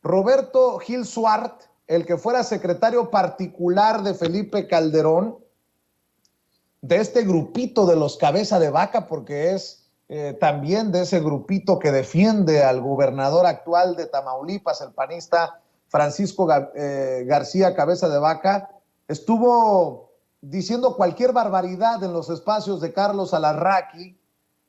Roberto Gil Suart, el que fuera secretario particular de Felipe Calderón, de este grupito de los cabeza de vaca, porque es también de ese grupito que defiende al gobernador actual de Tamaulipas, el panista Francisco García Cabeza de Vaca, estuvo diciendo cualquier barbaridad en los espacios de Carlos Alarraqui,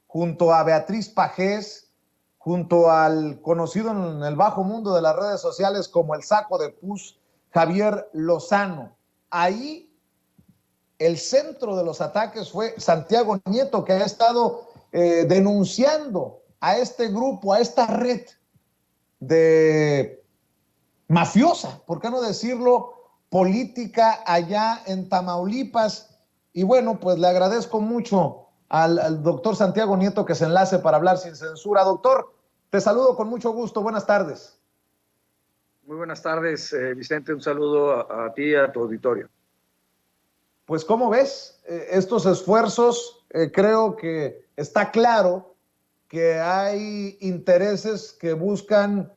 junto a Beatriz Pajés, junto al conocido en el bajo mundo de las redes sociales como el saco de pus, Javier Lozano. Ahí el centro de los ataques fue Santiago Nieto, que ha estado denunciando a este grupo, a esta red de mafiosa, ¿por qué no decirlo?, política allá en Tamaulipas. Y bueno, pues le agradezco mucho al doctor Santiago Nieto que se enlace para hablar sin censura. Doctor, te saludo con mucho gusto. Buenas tardes. Muy buenas tardes, Vicente. Un saludo a ti y a tu auditorio. Pues, ¿cómo ves estos esfuerzos? Creo que está claro que hay intereses que buscan,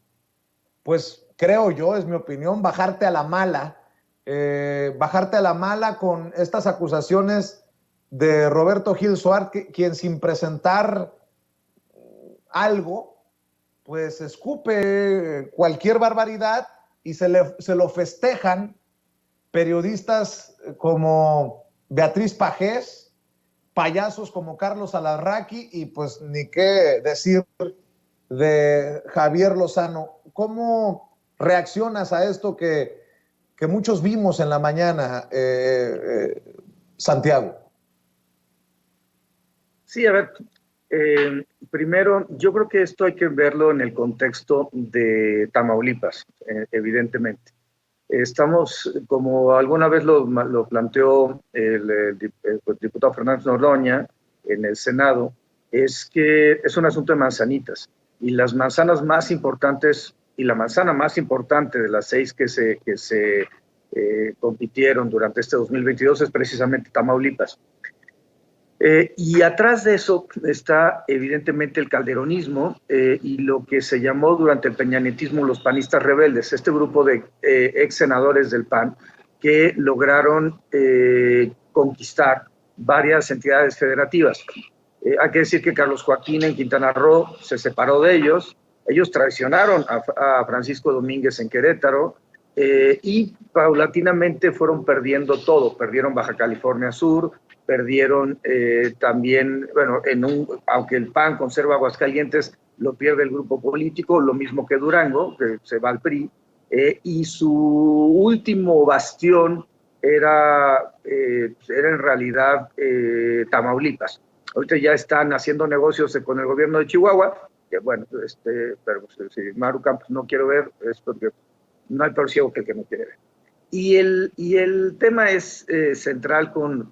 pues, creo yo, es mi opinión, bajarte a la mala con estas acusaciones de Roberto Gil Suart, quien sin presentar algo, pues escupe cualquier barbaridad y se lo festejan periodistas como Beatriz Pajés, payasos como Carlos Alarraqui y pues ni qué decir de Javier Lozano. ¿Cómo reaccionas a esto que muchos vimos en la mañana, Santiago? Sí, a ver, primero, yo creo que esto hay que verlo en el contexto de Tamaulipas, evidentemente. Estamos, como alguna vez lo planteó el diputado Fernández Noroña en el Senado, es que es un asunto de manzanitas. Y las manzanas más importantes, y la manzana más importante de las 6 que se compitieron durante este 2022 es precisamente Tamaulipas. Y atrás de eso está evidentemente el calderonismo y lo que se llamó durante el peñanetismo los panistas rebeldes, este grupo de ex senadores del PAN que lograron conquistar varias entidades federativas. Hay que decir que Carlos Joaquín en Quintana Roo se separó de ellos traicionaron a Francisco Domínguez en Querétaro y paulatinamente fueron perdiendo todo, perdieron Baja California Sur, perdieron también, bueno, aunque el PAN conserva Aguascalientes, lo pierde el grupo político, lo mismo que Durango, que se va al PRI, y su último bastión era en realidad Tamaulipas. Ahorita ya están haciendo negocios con el gobierno de Chihuahua, que bueno, pero si Maru Campos no quiero ver, es porque no hay peor ciego que el que no quiere ver. Y el tema es central con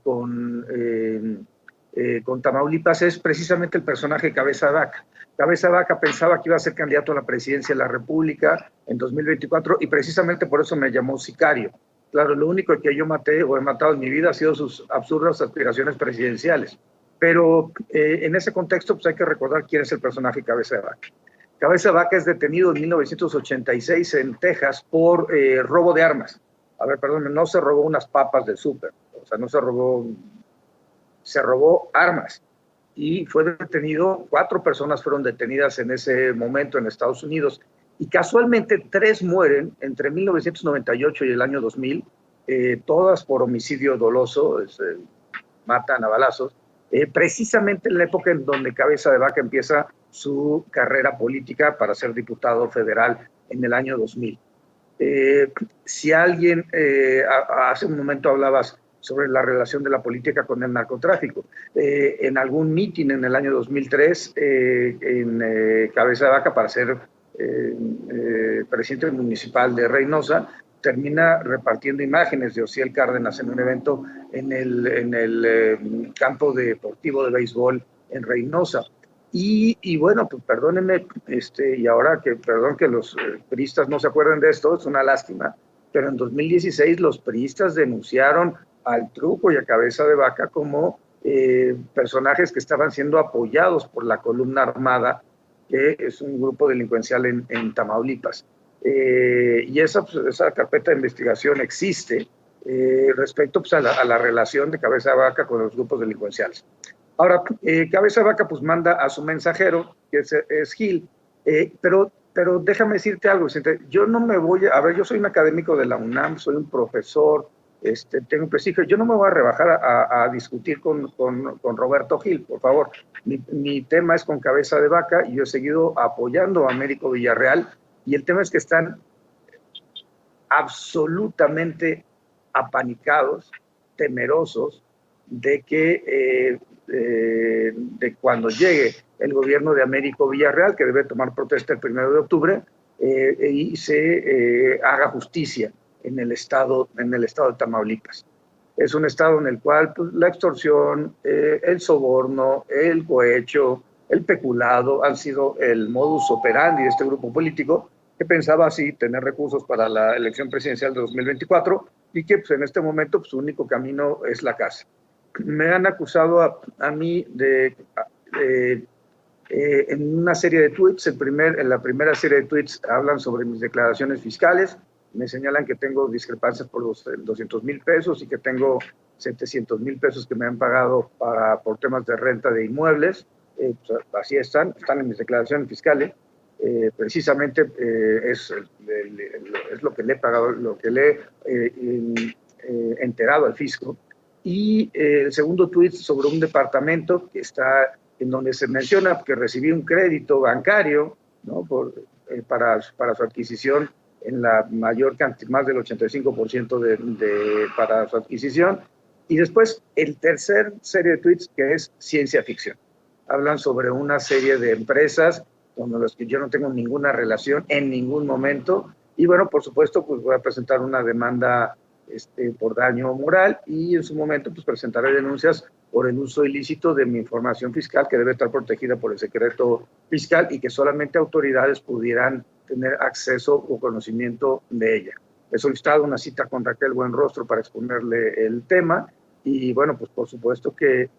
Tamaulipas es precisamente el personaje Cabeza de Vaca. Cabeza de Vaca pensaba que iba a ser candidato a la presidencia de la República en 2024 y precisamente por eso me llamó sicario. Claro, lo único que yo maté o he matado en mi vida ha sido sus absurdas aspiraciones presidenciales. Pero en ese contexto pues hay que recordar quién es el personaje Cabeza de Vaca. Cabeza de Vaca es detenido en 1986 en Texas por robo de armas. A ver, perdón, no se robó unas papas del súper, o sea, no se robó armas. Y fue detenido, 4 personas fueron detenidas en ese momento en Estados Unidos. Y casualmente 3 mueren entre 1998 y el año 2000, todas por homicidio doloso, matan a balazos, precisamente en la época en donde Cabeza de Vaca empieza su carrera política para ser diputado federal en el año 2000. Si alguien, hace un momento hablabas sobre la relación de la política con el narcotráfico. En algún mitin en el año 2003, en Cabeza de Vaca, para ser presidente municipal de Reynosa, termina repartiendo imágenes de Osiel Cárdenas en un evento en el campo deportivo de béisbol en Reynosa. Y bueno, pues perdónenme, y ahora perdón que los priistas no se acuerden de esto, es una lástima, pero en 2016 los priistas denunciaron al Truco y a Cabeza de Vaca como personajes que estaban siendo apoyados por la Columna Armada, que es un grupo delincuencial en Tamaulipas. Y esa carpeta de investigación existe respecto pues, a la relación de Cabeza de Vaca con los grupos delincuenciales. Ahora, Cabeza de Vaca pues manda a su mensajero, que es Gil, pero déjame decirte algo, Vicente, yo no me voy a ver, yo soy un académico de la UNAM, soy un profesor, tengo un prestigio, yo no me voy a rebajar a discutir con Roberto Gil, por favor. Mi tema es con Cabeza de Vaca y yo he seguido apoyando a Américo Villarreal y el tema es que están absolutamente apanicados, temerosos de que de cuando llegue el gobierno de Américo Villarreal, que debe tomar protesta el 1 de octubre, y se haga justicia en el estado de Tamaulipas. Es un estado en el cual pues, la extorsión, el soborno, el cohecho, el peculado han sido el modus operandi de este grupo político que pensaba así tener recursos para la elección presidencial de 2024 y que pues, en este momento pues, su único camino es la casa. Me han acusado a mí en una serie de tweets, en la primera serie de tweets hablan sobre mis declaraciones fiscales, me señalan que tengo discrepancias por los 200,000 pesos y que tengo 700,000 pesos que me han pagado por temas de renta de inmuebles, pues así están en mis declaraciones fiscales. Precisamente es lo que le he pagado, lo que le he enterado al fisco. Y el segundo tuit sobre un departamento que está en donde se menciona que recibí un crédito bancario, ¿no? Para su adquisición en la mayor cantidad, más del 85% para su adquisición. Y después el tercer serie de tweets que es ciencia ficción. Hablan sobre una serie de empresas con las que yo no tengo ninguna relación en ningún momento. Y bueno, por supuesto, pues voy a presentar una demanda por daño moral y en su momento pues presentaré denuncias por el uso ilícito de mi información fiscal que debe estar protegida por el secreto fiscal y que solamente autoridades pudieran tener acceso o conocimiento de ella. He solicitado una cita con Raquel Buenrostro para exponerle el tema y bueno, pues por supuesto que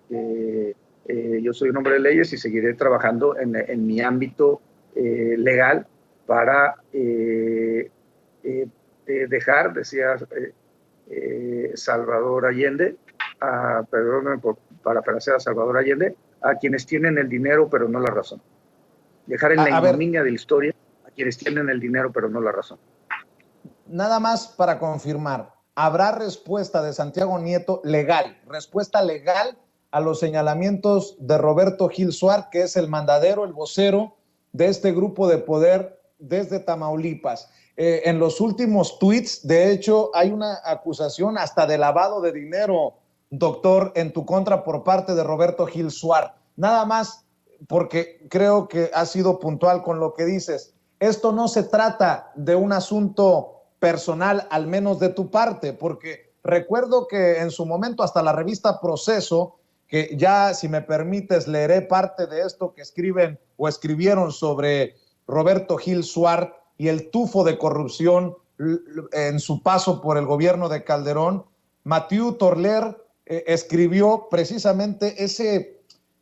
yo soy un hombre de leyes y seguiré trabajando en mi ámbito legal para dejar, decía Salvador Allende, perdónenme para parafrasear a Salvador Allende, a quienes tienen el dinero pero no la razón. Dejar en la ignominia de la historia a quienes tienen el dinero pero no la razón. Nada más para confirmar, ¿habrá respuesta de Santiago Nieto legal, respuesta legal a los señalamientos de Roberto Gil Suárez, que es el mandadero, el vocero de este grupo de poder desde Tamaulipas? En los últimos tweets, de hecho, hay una acusación hasta de lavado de dinero, doctor, en tu contra por parte de Roberto Gil Suárez. Nada más porque creo que has sido puntual con lo que dices. Esto no se trata de un asunto personal, al menos de tu parte, porque recuerdo que en su momento hasta la revista Proceso, que ya, si me permites, leeré parte de esto que escriben o escribieron sobre Roberto Gil Suárez y el tufo de corrupción en su paso por el gobierno de Calderón. Mathieu Torler escribió precisamente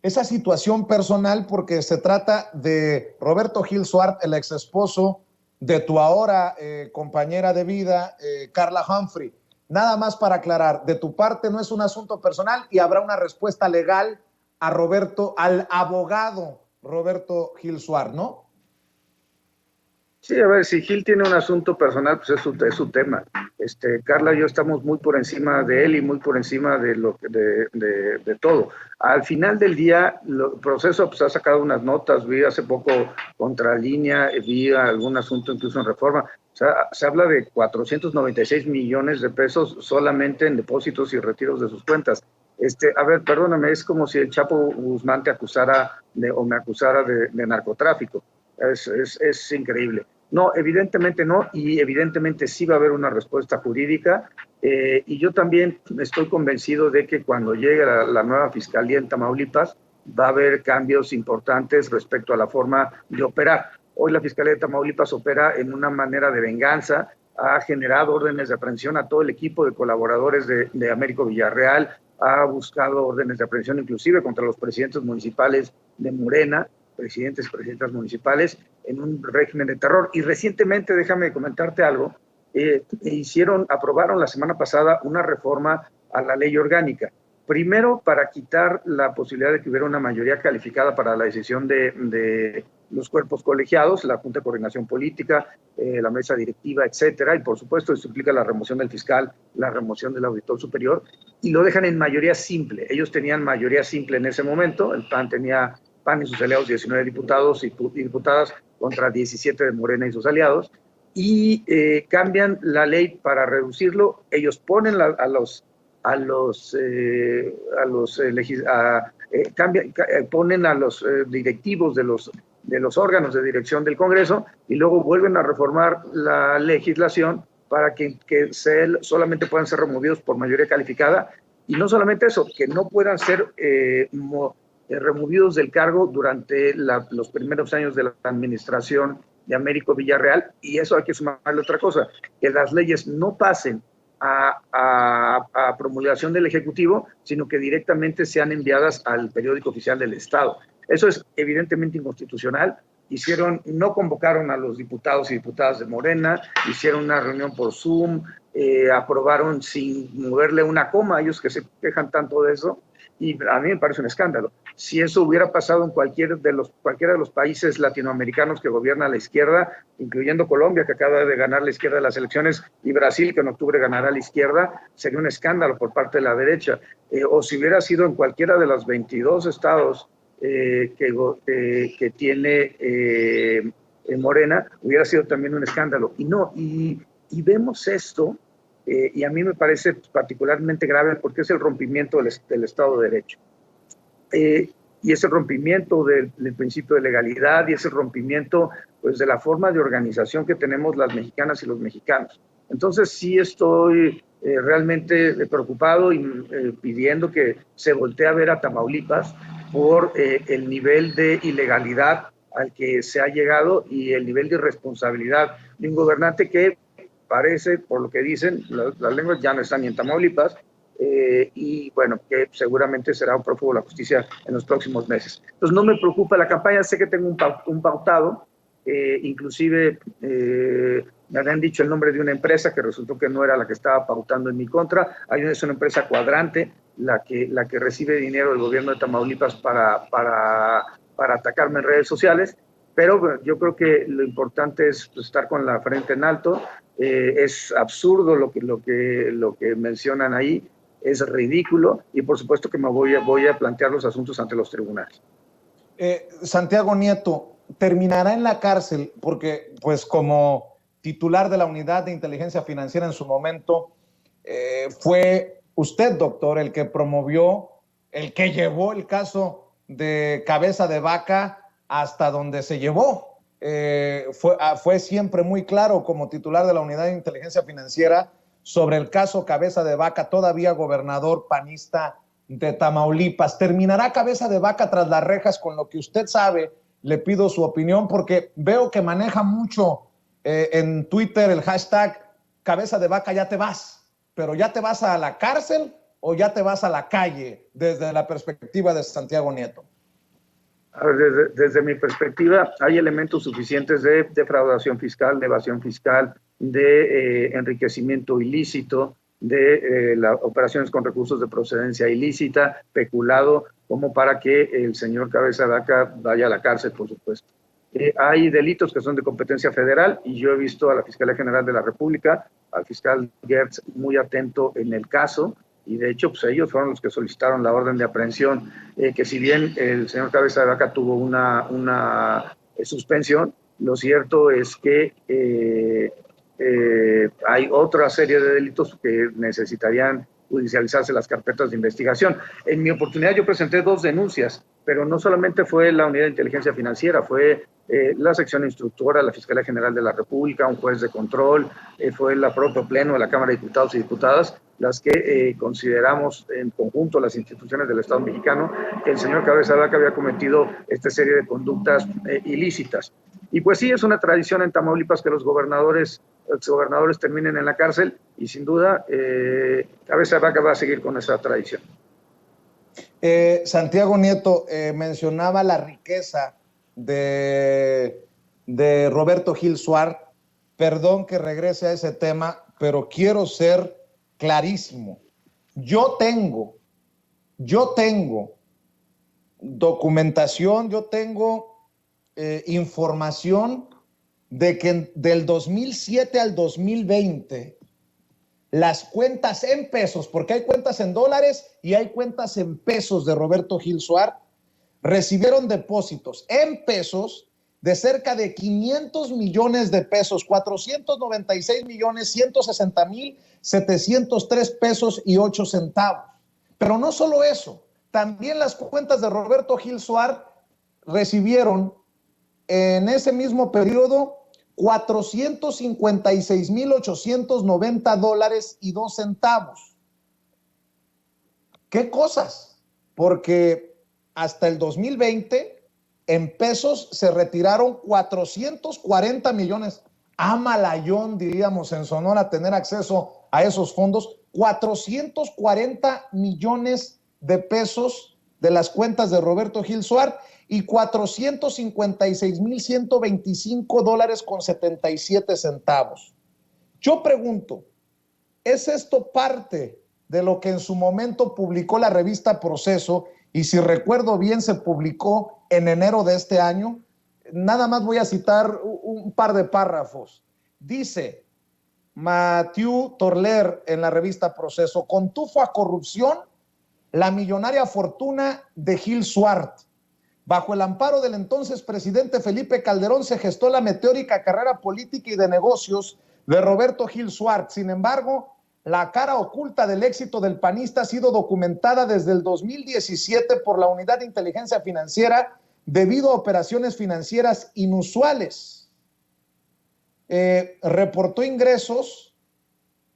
esa situación personal porque se trata de Roberto Gil Suárez, el ex esposo de tu ahora compañera de vida, Carla Humphrey. Nada más para aclarar, de tu parte no es un asunto personal y habrá una respuesta legal al abogado Roberto Gil Suárez, ¿no? Sí, a ver, si Gil tiene un asunto personal, pues es su tema. Carla y yo estamos muy por encima de él y muy por encima de todo. Al final del día, el Proceso pues, ha sacado unas notas, vi hace poco Contralínea, vi algún asunto incluso en Reforma. O sea, se habla de 496 millones de pesos solamente en depósitos y retiros de sus cuentas. A ver, perdóname, es como si el Chapo Guzmán te acusara o me acusara de narcotráfico. Es increíble. No, evidentemente no, y evidentemente sí va a haber una respuesta jurídica, y yo también estoy convencido de que cuando llegue la nueva fiscalía en Tamaulipas va a haber cambios importantes respecto a la forma de operar. Hoy la Fiscalía de Tamaulipas opera en una manera de venganza, ha generado órdenes de aprehensión a todo el equipo de colaboradores de Américo Villarreal, ha buscado órdenes de aprehensión inclusive contra los presidentes municipales de Morena, presidentes y presidentas municipales, en un régimen de terror. Y recientemente, déjame comentarte algo, aprobaron la semana pasada una reforma a la ley orgánica. Primero, para quitar la posibilidad de que hubiera una mayoría calificada para la decisión de los cuerpos colegiados, la Junta de Coordinación Política, la mesa directiva, etcétera, y por supuesto eso implica la remoción del fiscal, la remoción del auditor superior, y lo dejan en mayoría simple. Ellos tenían mayoría simple en ese momento, el PAN y sus aliados 19 diputados y diputadas contra 17 de Morena y sus aliados, y cambian la ley para reducirlo. Ellos ponen ponen a los directivos de los órganos de dirección del Congreso y luego vuelven a reformar la legislación para que solamente puedan ser removidos por mayoría calificada, y no solamente eso, que no puedan ser removidos del cargo durante los primeros años de la administración de Américo Villarreal. Y eso hay que sumarle otra cosa, que las leyes no pasen a promulgación del Ejecutivo, sino que directamente sean enviadas al periódico oficial del Estado. Eso es evidentemente inconstitucional. No convocaron a los diputados y diputadas de Morena, hicieron una reunión por Zoom, aprobaron sin moverle una coma, ellos que se quejan tanto de eso, y a mí me parece un escándalo. Si eso hubiera pasado en cualquiera de los países latinoamericanos que gobierna la izquierda, incluyendo Colombia, que acaba de ganar la izquierda las elecciones, y Brasil, que en octubre ganará la izquierda, sería un escándalo por parte de la derecha. O si hubiera sido en cualquiera de los 22 estados que tiene Morena, hubiera sido también un escándalo. Y vemos esto, y a mí me parece particularmente grave porque es el rompimiento del Estado de Derecho. Y ese rompimiento del principio de legalidad, y ese rompimiento pues, de la forma de organización que tenemos las mexicanas y los mexicanos. Entonces sí estoy realmente preocupado y pidiendo que se voltee a ver a Tamaulipas por el nivel de ilegalidad al que se ha llegado y el nivel de irresponsabilidad de un gobernante que parece, por lo que dicen, las lenguas ya no están ni en Tamaulipas, y bueno, que seguramente será un prófugo de la justicia en los próximos meses. Entonces no me preocupa la campaña, sé que tengo un pautado, inclusive me habían dicho el nombre de una empresa que resultó que no era la que estaba pautando en mi contra. Es una empresa Cuadrante, la que recibe dinero del gobierno de Tamaulipas para atacarme en redes sociales, pero yo creo que lo importante es estar con la frente en alto. Es absurdo lo que mencionan ahí, es ridículo, y por supuesto que me voy a plantear los asuntos ante los tribunales. Santiago Nieto, ¿terminará en la cárcel? Porque pues como titular de la Unidad de Inteligencia Financiera en su momento, fue usted, doctor, el que promovió, el que llevó el caso de Cabeza de Vaca hasta donde se llevó. Fue siempre muy claro como titular de la Unidad de Inteligencia Financiera sobre el caso Cabeza de Vaca, todavía gobernador panista de Tamaulipas. ¿Terminará Cabeza de Vaca tras las rejas? Con lo que usted sabe, le pido su opinión, porque veo que maneja mucho en Twitter el hashtag Cabeza de Vaca, ya te vas. ¿Pero ya te vas a la cárcel o ya te vas a la calle desde la perspectiva de Santiago Nieto? A ver, desde mi perspectiva, hay elementos suficientes de defraudación fiscal, de evasión fiscal, de enriquecimiento ilícito, de operaciones con recursos de procedencia ilícita, peculado, como para que el señor Cabeza de Vaca vaya a la cárcel, por supuesto. Hay delitos que son de competencia federal, y yo he visto a la Fiscalía General de la República, al fiscal Gertz, muy atento en el caso, y de hecho pues ellos fueron los que solicitaron la orden de aprehensión, que si bien el señor Cabeza de Vaca tuvo una suspensión, lo cierto es que hay otra serie de delitos que necesitarían judicializarse las carpetas de investigación. En mi oportunidad yo presenté 2 denuncias, pero no solamente fue la Unidad de Inteligencia Financiera, fue la sección instructora, la Fiscalía General de la República, un juez de control, fue el propio Pleno de la Cámara de Diputados y Diputadas, las que consideramos en conjunto, las instituciones del Estado mexicano, que el señor Cabeza de Vaca había cometido esta serie de conductas ilícitas. Y pues sí, es una tradición en Tamaulipas que los gobernadores terminen en la cárcel, y sin duda Cabeza de Vaca va a seguir con esa tradición. Santiago Nieto mencionaba la riqueza de de Roberto Gil Suart. Perdón que regrese a ese tema, pero quiero ser clarísimo. Yo tengo documentación, yo tengo información de que del 2007 al 2020 las cuentas en pesos, porque hay cuentas en dólares y hay cuentas en pesos de Roberto Gil Suart, recibieron depósitos en pesos de cerca de 500 millones de pesos, 496 millones 160 mil 703 pesos y 8 centavos. Pero no solo eso, también las cuentas de Roberto Gil Suart recibieron en ese mismo periodo $456,890.02. ¿Qué cosas? Porque hasta el 2020 en pesos se retiraron 440 millones. Amalayón, diríamos en Sonora, tener acceso a esos fondos. 440 millones de pesos de las cuentas de Roberto Gil Suart y $456,125.77. Yo pregunto, ¿es esto parte de lo que en su momento publicó la revista Proceso? Y si recuerdo bien, se publicó en enero de este año. Nada más voy a citar un par de párrafos. Dice Mathieu Torler en la revista Proceso: con tufo a corrupción, la millonaria fortuna de Gil Suart. Bajo el amparo del entonces presidente Felipe Calderón se gestó la meteórica carrera política y de negocios de Roberto Gil Suart. Sin embargo, la cara oculta del éxito del panista ha sido documentada desde el 2017 por la Unidad de Inteligencia Financiera debido a operaciones financieras inusuales. Reportó ingresos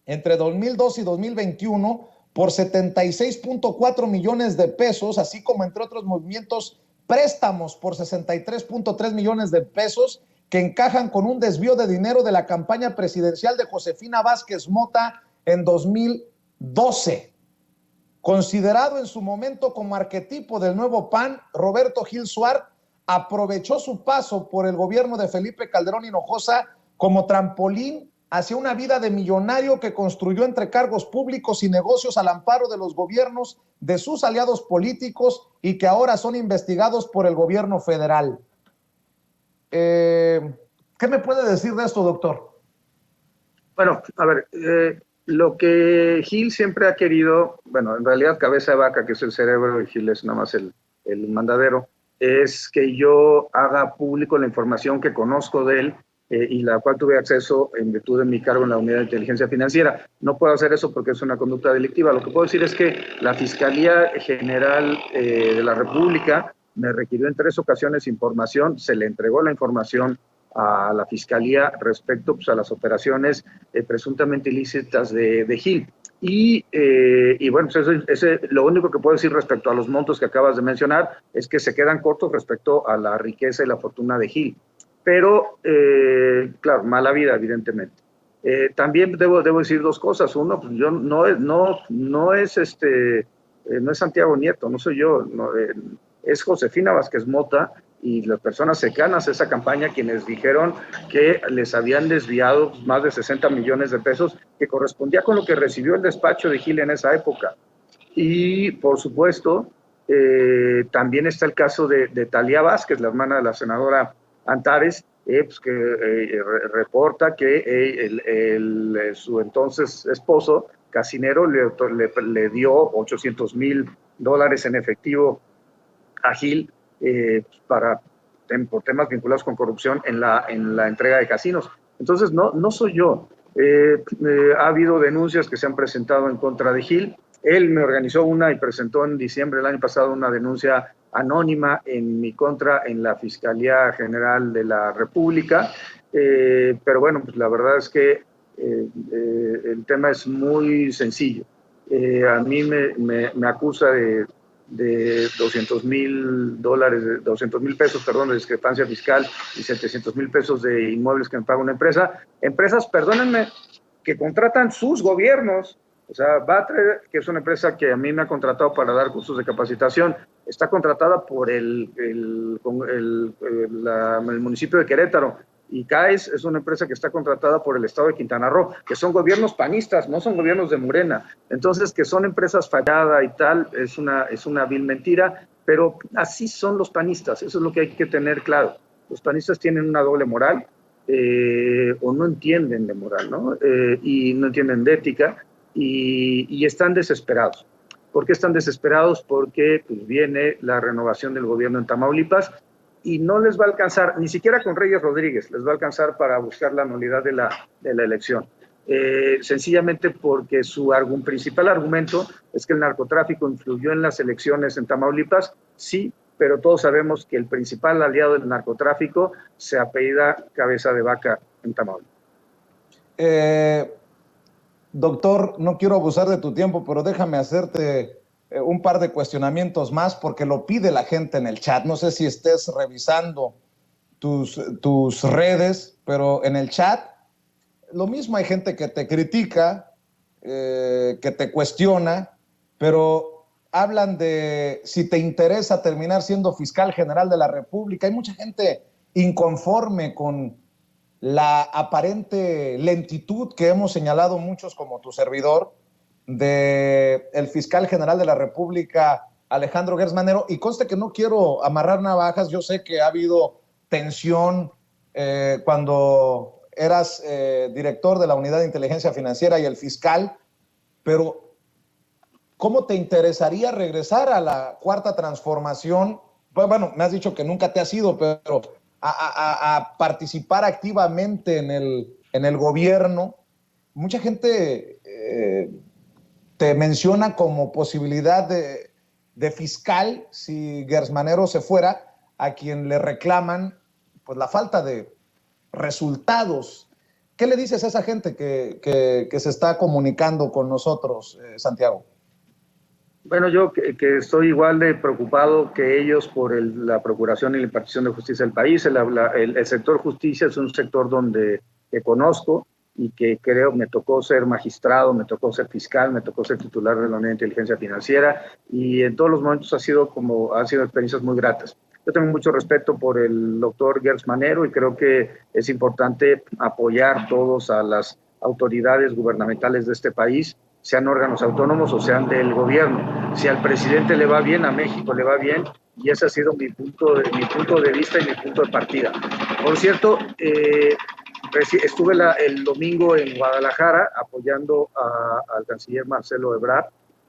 entre 2002 y 2021 por 76.4 millones de pesos, así como entre otros movimientos préstamos por 63.3 millones de pesos que encajan con un desvío de dinero de la campaña presidencial de Josefina Vázquez Mota en 2012. Considerado en su momento como arquetipo del nuevo PAN, Roberto Gil Suart aprovechó su paso por el gobierno de Felipe Calderón Hinojosa como trampolín hacia una vida de millonario que construyó entre cargos públicos y negocios al amparo de los gobiernos de sus aliados políticos y que ahora son investigados por el gobierno federal. ¿Qué me puede decir de esto, doctor? Bueno, a ver, lo que Gil siempre ha querido, bueno, en realidad cabeza de vaca, que es el cerebro, y Gil es nada más el mandadero, es que yo haga público la información que conozco de él y la cual tuve acceso en virtud de mi cargo en la Unidad de Inteligencia Financiera. No puedo hacer eso porque es una conducta delictiva. Lo que puedo decir es que la Fiscalía General de la República me requirió en 3 ocasiones información, se le entregó la información a la Fiscalía respecto pues, a las operaciones presuntamente ilícitas de Gil. Y bueno, pues lo único que puedo decir respecto a los montos que acabas de mencionar es que se quedan cortos respecto a la riqueza y la fortuna de Gil. Pero, claro, mala vida, evidentemente. También debo decir 2 cosas. Uno, pues yo no es Santiago Nieto, no soy yo, es Josefina Vázquez Mota y las personas cercanas a esa campaña quienes dijeron que les habían desviado más de 60 millones de pesos, que correspondía con lo que recibió el despacho de Gil en esa época. Y, por supuesto, también está el caso de Talía Vázquez, la hermana de la senadora Antares, pues que reporta que su entonces esposo, Casinero, le dio $800,000 en efectivo a Gil por temas vinculados con corrupción en la entrega de casinos. Entonces, no soy yo. Ha habido denuncias que se han presentado en contra de Gil. Él me organizó una y presentó en diciembre del año pasado una denuncia anónima en mi contra en la Fiscalía General de la República. Pero bueno, pues la verdad es que el tema es muy sencillo. A mí me acusa de $200,000 perdón, de discrepancia fiscal y $700,000 de inmuebles que me paga una empresa. Empresas, perdónenme, que contratan sus gobiernos. O sea, Batre, que es una empresa que a mí me ha contratado para dar cursos de capacitación, está contratada por el municipio de Querétaro, y CAES es una empresa que está contratada por el estado de Quintana Roo, que son gobiernos panistas, no son gobiernos de Morena. Entonces, que son empresas falladas y tal, es una vil mentira, pero así son los panistas, eso es lo que hay que tener claro. Los panistas tienen una doble moral, o no entienden de moral, ¿no? Y no entienden de ética, y están desesperados. ¿Por qué están desesperados? Porque pues, viene la renovación del gobierno en Tamaulipas, y no les va a alcanzar, ni siquiera con Reyes Rodríguez, les va a alcanzar para buscar la nulidad de la elección. Sencillamente porque su principal argumento es que el narcotráfico influyó en las elecciones en Tamaulipas, sí, pero todos sabemos que el principal aliado del narcotráfico se apellida Cabeza de Vaca en Tamaulipas. Doctor, no quiero abusar de tu tiempo, pero déjame hacerte un par de cuestionamientos más porque lo pide la gente en el chat. No sé si estés revisando tus redes, pero en el chat lo mismo, hay gente que te critica, que te cuestiona, pero hablan de si te interesa terminar siendo fiscal general de la República. Hay mucha gente inconforme con la aparente lentitud que hemos señalado muchos como tu servidor del fiscal general de la República, Alejandro Gertz Manero, y conste que no quiero amarrar navajas. Yo sé que ha habido tensión cuando eras director de la Unidad de Inteligencia Financiera y el fiscal, pero ¿cómo te interesaría regresar a la Cuarta Transformación? Pues, bueno, me has dicho que nunca te has ido, pero a participar activamente en el gobierno. Mucha gente te menciona como posibilidad de fiscal si Gertz Manero se fuera, a quien le reclaman pues, la falta de resultados. ¿Qué le dices a esa gente que se está comunicando con nosotros, Santiago? Bueno, yo que estoy igual de preocupado que ellos por la procuración y la impartición de justicia del país. El sector justicia es un sector que conozco y que creo me tocó ser magistrado, me tocó ser fiscal, me tocó ser titular de la Unidad de Inteligencia Financiera, y en todos los momentos han sido experiencias muy gratas. Yo tengo mucho respeto por el doctor Gertz Manero y creo que es importante apoyar todos a las autoridades gubernamentales de este país, sean órganos autónomos o sean del gobierno. Si al presidente le va bien, a México le va bien, y ese ha sido mi punto de vista y mi punto de partida. Por cierto, estuve el domingo en Guadalajara apoyando al canciller Marcelo Ebrard.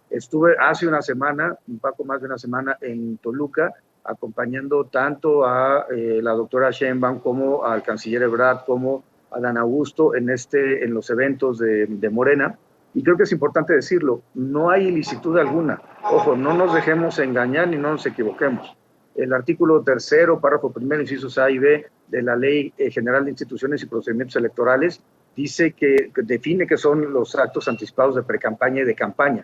Estuve hace una semana, un poco más de una semana, en Toluca, acompañando tanto a la doctora Sheinbaum como al canciller Ebrard, como a Dan Augusto en los eventos de Morena. Y creo que es importante decirlo, no hay ilicitud alguna. Ojo, no nos dejemos engañar ni no nos equivoquemos. El artículo 3, párrafo 1, incisos A y B de la Ley General de Instituciones y Procedimientos Electorales dice que define que son los actos anticipados de precampaña y de campaña.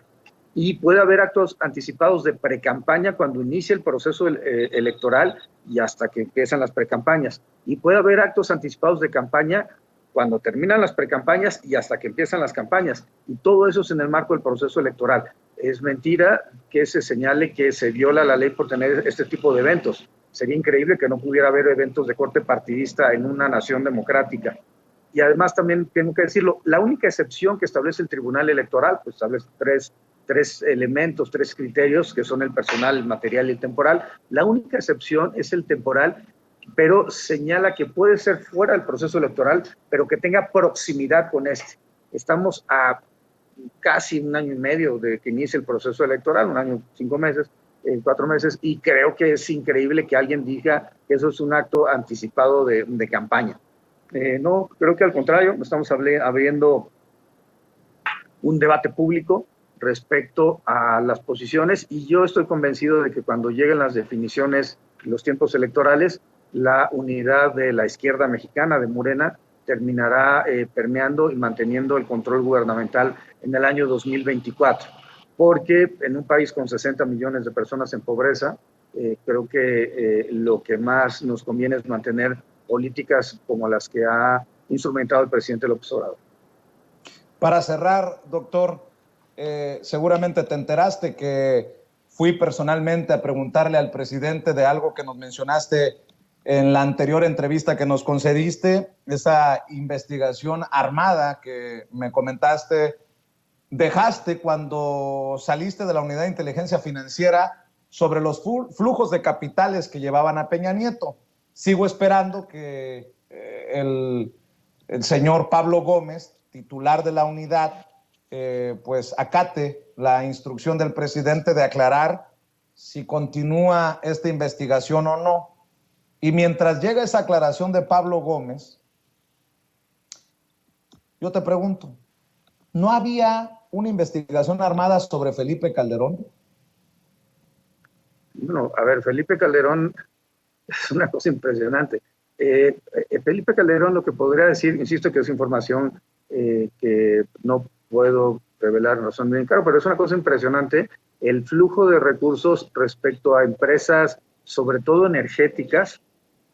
Y puede haber actos anticipados de precampaña cuando inicia el proceso electoral y hasta que empiezan las precampañas. Y puede haber actos anticipados de campaña cuando terminan las precampañas y hasta que empiezan las campañas. Y todo eso es en el marco del proceso electoral. Es mentira que se señale que se viola la ley por tener este tipo de eventos. Sería increíble que no pudiera haber eventos de corte partidista en una nación democrática. Y además también tengo que decirlo, la única excepción que establece el Tribunal Electoral, pues establece tres elementos, tres criterios, que son el personal, el material y el temporal. La única excepción es el temporal, pero señala que puede ser fuera del proceso electoral, pero que tenga proximidad con este. Estamos a casi un año y medio de que inicie el proceso electoral, un año, 5 meses, 4 meses, y creo que es increíble que alguien diga que eso es un acto anticipado de campaña. No, creo que al contrario, estamos abriendo un debate público respecto a las posiciones, y yo estoy convencido de que cuando lleguen las definiciones, los tiempos electorales, la unidad de la izquierda mexicana, de Morena, terminará permeando y manteniendo el control gubernamental en el año 2024. Porque en un país con 60 millones de personas en pobreza, creo que lo que más nos conviene es mantener políticas como las que ha instrumentado el presidente López Obrador. Para cerrar, doctor, seguramente te enteraste que fui personalmente a preguntarle al presidente de algo que nos mencionaste en la anterior entrevista que nos concediste, esa investigación armada que me comentaste, dejaste cuando saliste de la Unidad de Inteligencia Financiera sobre los flujos de capitales que llevaban a Peña Nieto. Sigo esperando que el señor Pablo Gómez, titular de la unidad, pues acate la instrucción del presidente de aclarar si continúa esta investigación o no. Y mientras llega esa aclaración de Pablo Gómez, yo te pregunto, ¿no había una investigación armada sobre Felipe Calderón? Bueno, a ver, Felipe Calderón es una cosa impresionante. Felipe Calderón, lo que podría decir, insisto que es información que no puedo revelar, no son bien claro, pero es una cosa impresionante el flujo de recursos respecto a empresas, sobre todo energéticas.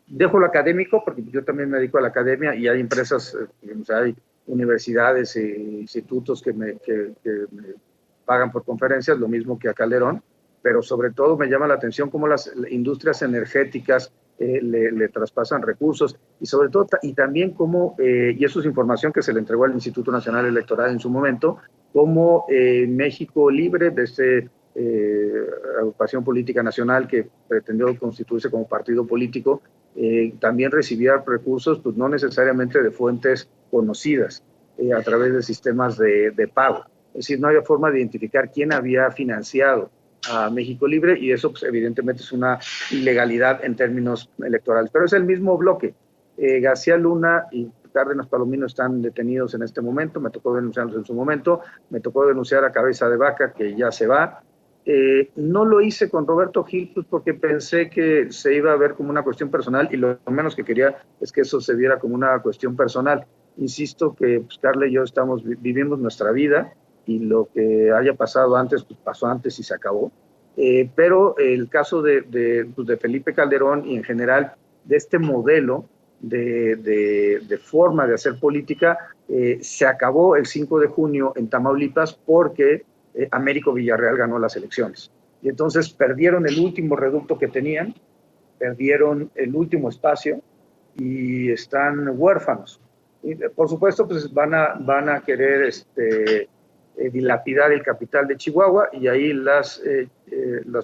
Dejo lo académico porque yo también me dedico a la academia y hay empresas, digamos, hay universidades e institutos que me pagan por conferencias, lo mismo que a Calderón, pero sobre todo me llama la atención cómo las industrias energéticas le traspasan recursos y sobre todo, y también cómo, y eso es información que se le entregó al Instituto Nacional Electoral en su momento, cómo México Libre, de esta agrupación política nacional que pretendió constituirse como partido político, también recibía recursos, pues no necesariamente de fuentes conocidas, a través de sistemas de pago. Es decir, no había forma de identificar quién había financiado a México Libre y eso pues, evidentemente es una ilegalidad en términos electorales. Pero es el mismo bloque. García Luna y Cárdenas Palomino están detenidos en este momento, me tocó denunciarlos en su momento, me tocó denunciar a Cabeza de Vaca, que ya se va. No lo hice con Roberto Gil pues, porque pensé que se iba a ver como una cuestión personal y lo menos que quería es que eso se viera como una cuestión personal. Insisto que pues, Carla y yo vivimos nuestra vida y lo que haya pasado antes, pues pasó antes y se acabó. Pero el caso de Felipe Calderón y en general de este modelo de forma de hacer política se acabó el 5 de junio en Tamaulipas porque Américo Villarreal ganó las elecciones. Y entonces perdieron el último reducto que tenían, perdieron el último espacio y están huérfanos. Y, por supuesto, pues van a querer dilapidar el capital de Chihuahua y ahí las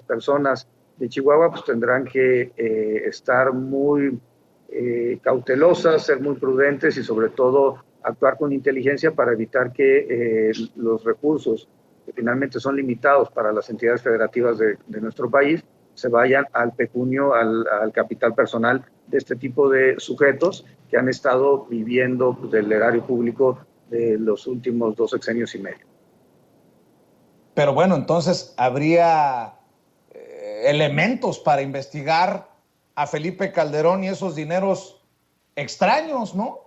personas de Chihuahua pues tendrán que estar muy cautelosas, ser muy prudentes y sobre todo actuar con inteligencia para evitar que los recursos que finalmente son limitados para las entidades federativas de nuestro país se vayan al pecunio, al capital personal de este tipo de sujetos que han estado viviendo pues, del erario público de los últimos 2 sexenios y medio. Pero bueno, entonces habría elementos para investigar a Felipe Calderón y esos dineros extraños, ¿no?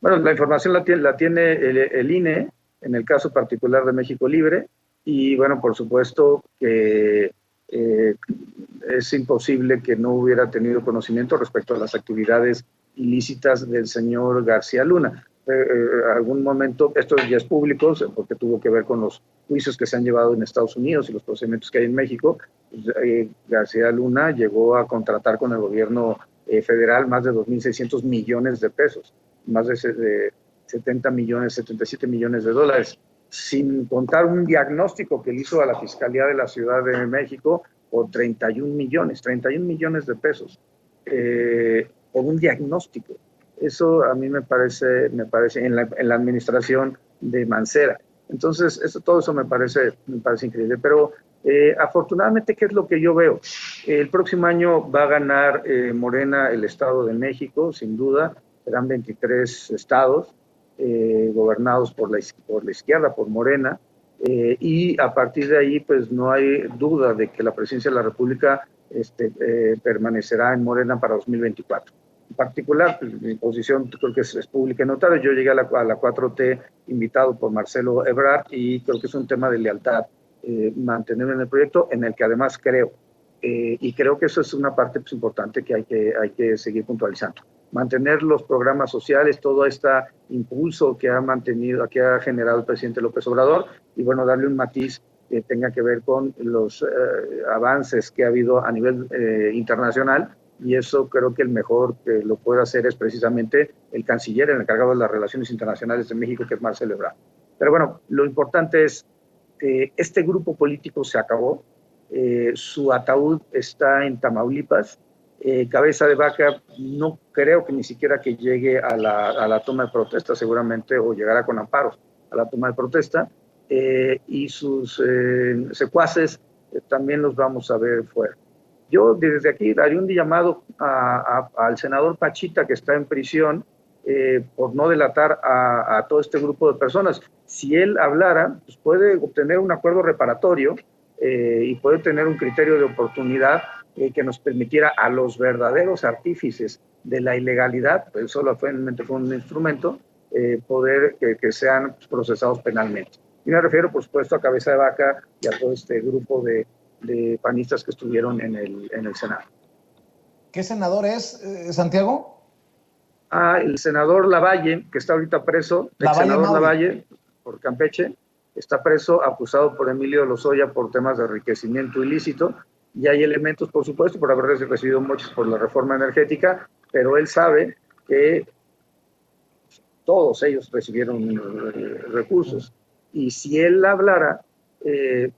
Bueno, la información la tiene el INE, en el caso particular de México Libre, y bueno, por supuesto que es imposible que no hubiera tenido conocimiento respecto a las actividades ilícitas del señor García Luna. Algún momento, esto ya es público, porque tuvo que ver con los juicios que se han llevado en Estados Unidos y los procedimientos que hay en México. García Luna llegó a contratar con el gobierno federal más de 2.600 millones de pesos, más de 70 millones, 77 millones de dólares, sin contar un diagnóstico que le hizo a la Fiscalía de la Ciudad de México por 31 millones de pesos, por un diagnóstico. Eso a mí me parece en la administración de Mancera. Entonces, todo eso me parece increíble. Pero afortunadamente, ¿qué es lo que yo veo? El próximo año va a ganar Morena el Estado de México, sin duda. Serán 23 estados gobernados por la izquierda, por Morena. Y a partir de ahí, pues no hay duda de que la presidencia de la República permanecerá en Morena para 2024. En particular, pues, mi posición creo que es pública y notoria. Yo llegué a la 4T invitado por Marcelo Ebrard y creo que es un tema de lealtad mantenerme en el proyecto, en el que además creo. Y creo que eso es una parte pues, importante que hay que seguir puntualizando. Mantener los programas sociales, todo este impulso que ha generado el presidente López Obrador y bueno, darle un matiz que tenga que ver con los avances que ha habido a nivel internacional, y eso creo que el mejor que lo puede hacer es precisamente el canciller, el encargado de las relaciones internacionales de México, que es Marcelo Ebrard. Pero bueno, lo importante es que este grupo político se acabó, su ataúd está en Tamaulipas. Cabeza de Vaca no creo que ni siquiera que llegue a la toma de protesta, seguramente, o llegará con amparos a la toma de protesta, y sus secuaces también los vamos a ver fuera. Yo desde aquí daría un llamado al senador Pachita, que está en prisión, por no delatar a todo este grupo de personas. Si él hablara, pues puede obtener un acuerdo reparatorio y puede tener un criterio de oportunidad que nos permitiera a los verdaderos artífices de la ilegalidad, pues solamente fue un instrumento, poder que sean procesados penalmente. Y me refiero, por supuesto, a Cabeza de Vaca y a todo este grupo de panistas que estuvieron en el Senado. ¿Qué senador es, Santiago? El senador Lavalle, que está ahorita preso, el senador Lavalle, por Campeche, está preso, acusado por Emilio Lozoya por temas de enriquecimiento ilícito, y hay elementos, por supuesto, por haber recibido muchos por la reforma energética, pero él sabe que todos ellos recibieron recursos, y si él hablara,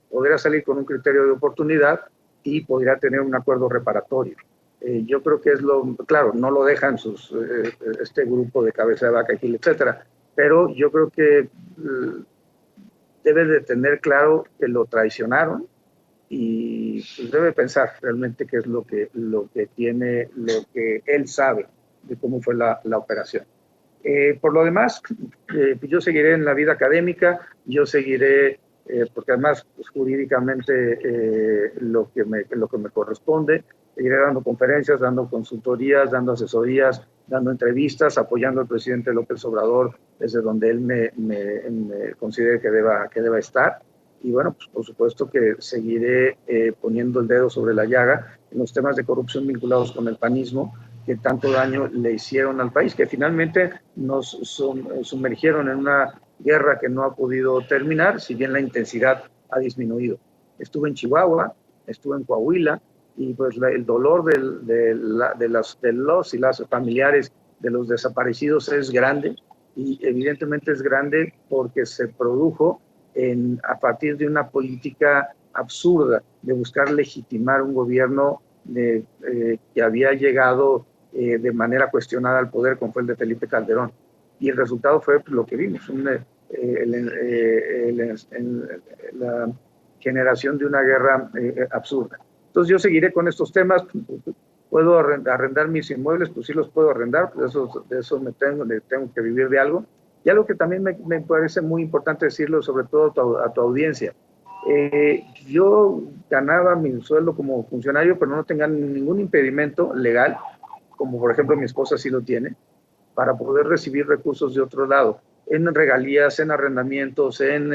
podría salir con un criterio de oportunidad y podría tener un acuerdo reparatorio. Yo creo que es claro, no lo dejan este grupo de Cabeza de Vaca, Gil, etcétera, pero yo creo que debe de tener claro que lo traicionaron, y pues debe pensar realmente qué es lo que tiene, lo que él sabe de cómo fue la operación. Por lo demás, yo seguiré en la vida académica, yo seguiré, porque además pues, jurídicamente lo que me corresponde, seguiré dando conferencias, dando consultorías, dando asesorías, dando entrevistas, apoyando al presidente López Obrador desde donde él me considere que deba estar. Y bueno, pues por supuesto que seguiré poniendo el dedo sobre la llaga en los temas de corrupción vinculados con el panismo, que tanto daño le hicieron al país, que finalmente nos sumergieron en una guerra que no ha podido terminar, si bien la intensidad ha disminuido. Estuve en Chihuahua, estuve en Coahuila, y pues el dolor de los y las familiares de los desaparecidos es grande, y evidentemente es grande porque se produjo a partir de una política absurda de buscar legitimar un gobierno que había llegado de manera cuestionada al poder, como fue el de Felipe Calderón. Y el resultado fue lo que vimos, la generación de una guerra absurda. Entonces yo seguiré con estos temas. ¿Puedo arrendar mis inmuebles? Pues sí los puedo arrendar, pues de eso tengo que vivir de algo. Y algo que también me parece muy importante decirlo, sobre todo a tu audiencia. Yo ganaba mi sueldo como funcionario, pero no tenía ningún impedimento legal, como por ejemplo mi esposa sí lo tiene, para poder recibir recursos de otro lado, en regalías, en arrendamientos, en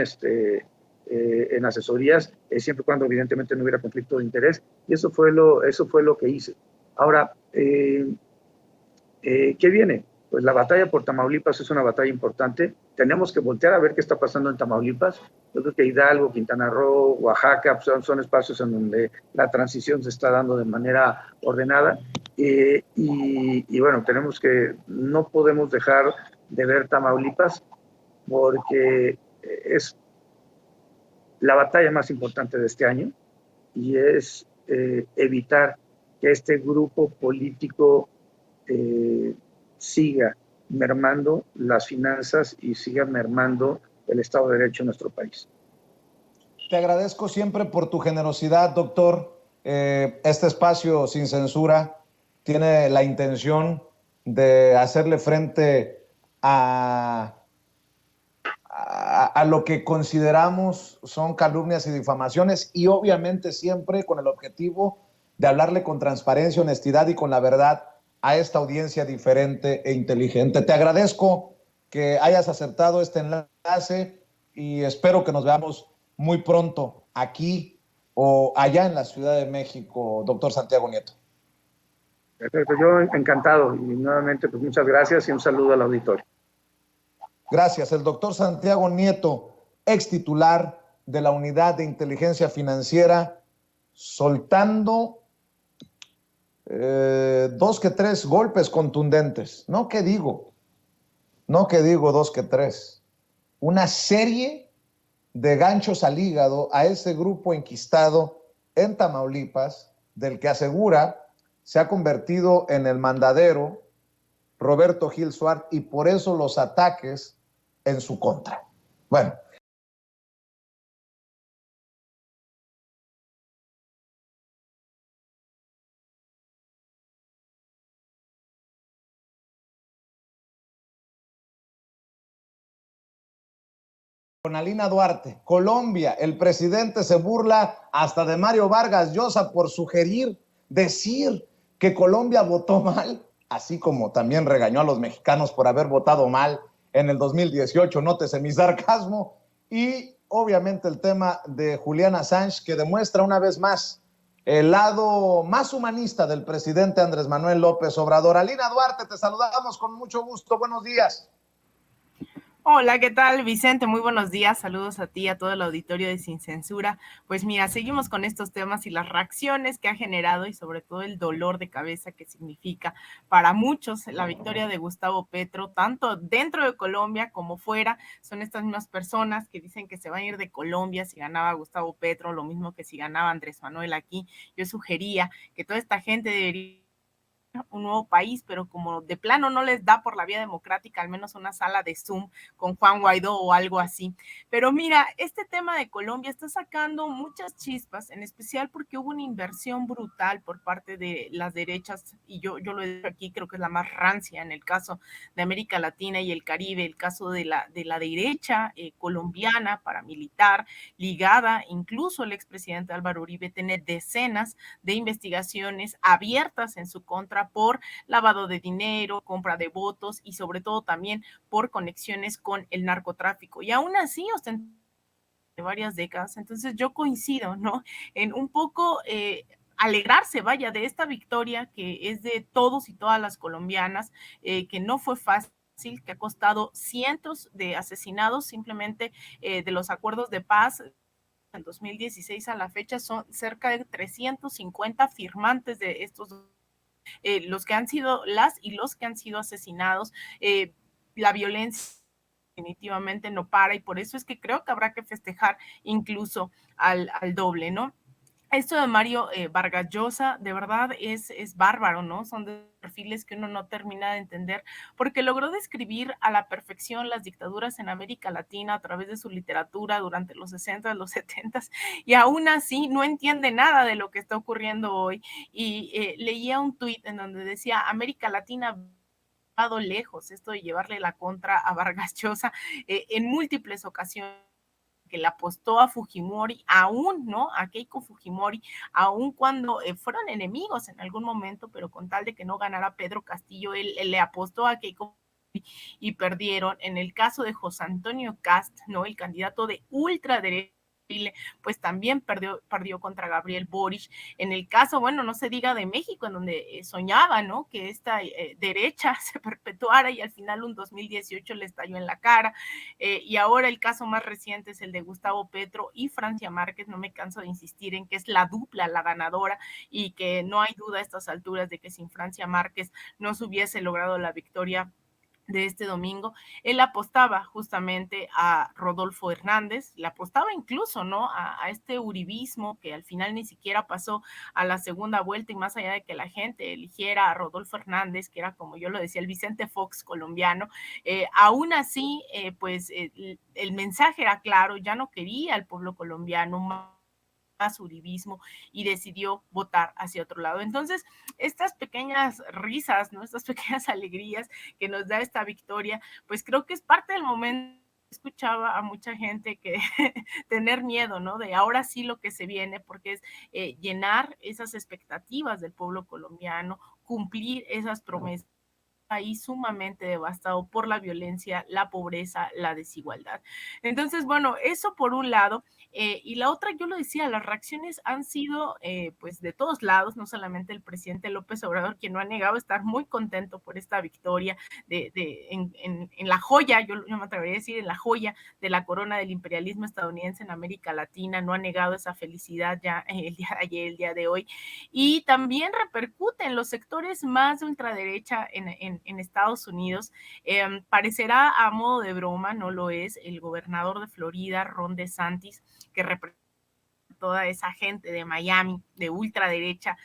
asesorías, siempre y cuando evidentemente no hubiera conflicto de interés, y eso fue lo que hice. Ahora, ¿qué viene? Pues la batalla por Tamaulipas es una batalla importante. Tenemos que voltear a ver qué está pasando en Tamaulipas. Yo creo que Hidalgo, Quintana Roo, Oaxaca son espacios en donde la transición se está dando de manera ordenada. Y bueno, no podemos dejar de ver Tamaulipas, porque es la batalla más importante de este año, y es evitar que este grupo político siga mermando las finanzas y siga mermando el Estado de Derecho en nuestro país. Te agradezco siempre por tu generosidad, doctor. Este espacio sin censura tiene la intención de hacerle frente a lo que consideramos son calumnias y difamaciones, y obviamente siempre con el objetivo de hablarle con transparencia, honestidad y con la verdad a esta audiencia diferente e inteligente. Te agradezco que hayas aceptado este enlace y espero que nos veamos muy pronto aquí o allá en la Ciudad de México, doctor Santiago Nieto. Perfecto, yo encantado, y nuevamente pues muchas gracias y un saludo al auditorio. Gracias. El doctor Santiago Nieto, ex titular de la Unidad de Inteligencia Financiera, soltando 2 que 3 golpes contundentes. No que digo 2 que 3. Una serie de ganchos al hígado a ese grupo enquistado en Tamaulipas, del que asegura se ha convertido en el mandadero Roberto Gil Suárez, y por eso los ataques en su contra. Bueno. Con Alina Duarte, Colombia, el presidente se burla hasta de Mario Vargas Llosa por decir que Colombia votó mal, así como también regañó a los mexicanos por haber votado mal en el 2018, nótese mi sarcasmo, y obviamente el tema de Julian Assange, que demuestra una vez más el lado más humanista del presidente Andrés Manuel López Obrador. Alina Duarte, te saludamos con mucho gusto, buenos días. Hola, ¿qué tal, Vicente? Muy buenos días, saludos a ti, a todo el auditorio de Sin Censura. Pues mira, seguimos con estos temas y las reacciones que ha generado y sobre todo el dolor de cabeza que significa para muchos la victoria de Gustavo Petro, tanto dentro de Colombia como fuera. Son estas mismas personas que dicen que se van a ir de Colombia si ganaba Gustavo Petro, lo mismo que si ganaba Andrés Manuel aquí. Yo sugería que toda esta gente debería un nuevo país, pero como de plano no les da por la vía democrática, al menos una sala de Zoom con Juan Guaidó o algo así. Pero mira, este tema de Colombia está sacando muchas chispas, en especial porque hubo una inversión brutal por parte de las derechas, y yo lo he dicho aquí, creo que es la más rancia en el caso de América Latina y el Caribe, el caso de la derecha colombiana paramilitar, ligada, incluso el expresidente Álvaro Uribe tiene decenas de investigaciones abiertas en su contra por lavado de dinero, compra de votos y sobre todo también por conexiones con el narcotráfico. Y aún así ostentan varias décadas. Entonces yo coincido, ¿no? En un poco alegrarse, vaya, de esta victoria que es de todos y todas las colombianas, que no fue fácil, que ha costado cientos de asesinados simplemente de los acuerdos de paz. En 2016 a la fecha son cerca de 350 firmantes de estos los que han sido los que han sido asesinados. La violencia definitivamente no para y por eso es que creo que habrá que festejar incluso al doble, ¿no? Esto de Mario Vargas Llosa, de verdad es bárbaro, ¿no? Son de perfiles que uno no termina de entender, porque logró describir a la perfección las dictaduras en América Latina a través de su literatura durante los 60, los 70, y aún así no entiende nada de lo que está ocurriendo hoy. Y leía un tuit en donde decía, América Latina ha estado lejos, esto de llevarle la contra a Vargas Llosa en múltiples ocasiones, que le apostó a Fujimori, aún, ¿no? A Keiko Fujimori, aún cuando fueron enemigos en algún momento, pero con tal de que no ganara Pedro Castillo, él le apostó a Keiko y perdieron. En el caso de José Antonio Cast, ¿no? El candidato de ultraderecha, pues también perdió contra Gabriel Boric. En el caso, bueno, no se diga de México, en donde soñaba, ¿no? Que esta derecha se perpetuara y al final un 2018 le estalló en la cara. Y ahora el caso más reciente es el de Gustavo Petro y Francia Márquez. No me canso de insistir en que es la dupla, la ganadora, y que no hay duda a estas alturas de que sin Francia Márquez no se hubiese logrado la victoria de este domingo. Él apostaba justamente a Rodolfo Hernández, le apostaba incluso, ¿no? A este uribismo que al final ni siquiera pasó a la segunda vuelta, y más allá de que la gente eligiera a Rodolfo Hernández, que era, como yo lo decía, el Vicente Fox colombiano, aún así, pues el mensaje era claro, ya no quería al pueblo colombiano más uribismo, y decidió votar hacia otro lado. Entonces, estas pequeñas risas, ¿no? Estas pequeñas alegrías que nos da esta victoria, pues creo que es parte del momento. Escuchaba a mucha gente que tener miedo, ¿no? De ahora sí lo que se viene, porque es llenar esas expectativas del pueblo colombiano, cumplir esas promesas país sumamente devastado por la violencia, la pobreza, la desigualdad. Entonces, bueno, eso por un lado. Y la otra, yo lo decía, las reacciones han sido pues de todos lados, no solamente el presidente López Obrador, quien no ha negado estar muy contento por esta victoria en la joya, yo me atrevería a decir, en la joya de la corona del imperialismo estadounidense en América Latina, no ha negado esa felicidad ya el día de ayer, el día de hoy, y también repercute en los sectores más de ultraderecha en Estados Unidos. Parecerá a modo de broma, no lo es, el gobernador de Florida, Ron DeSantis, que representa toda esa gente de Miami, de ultraderecha,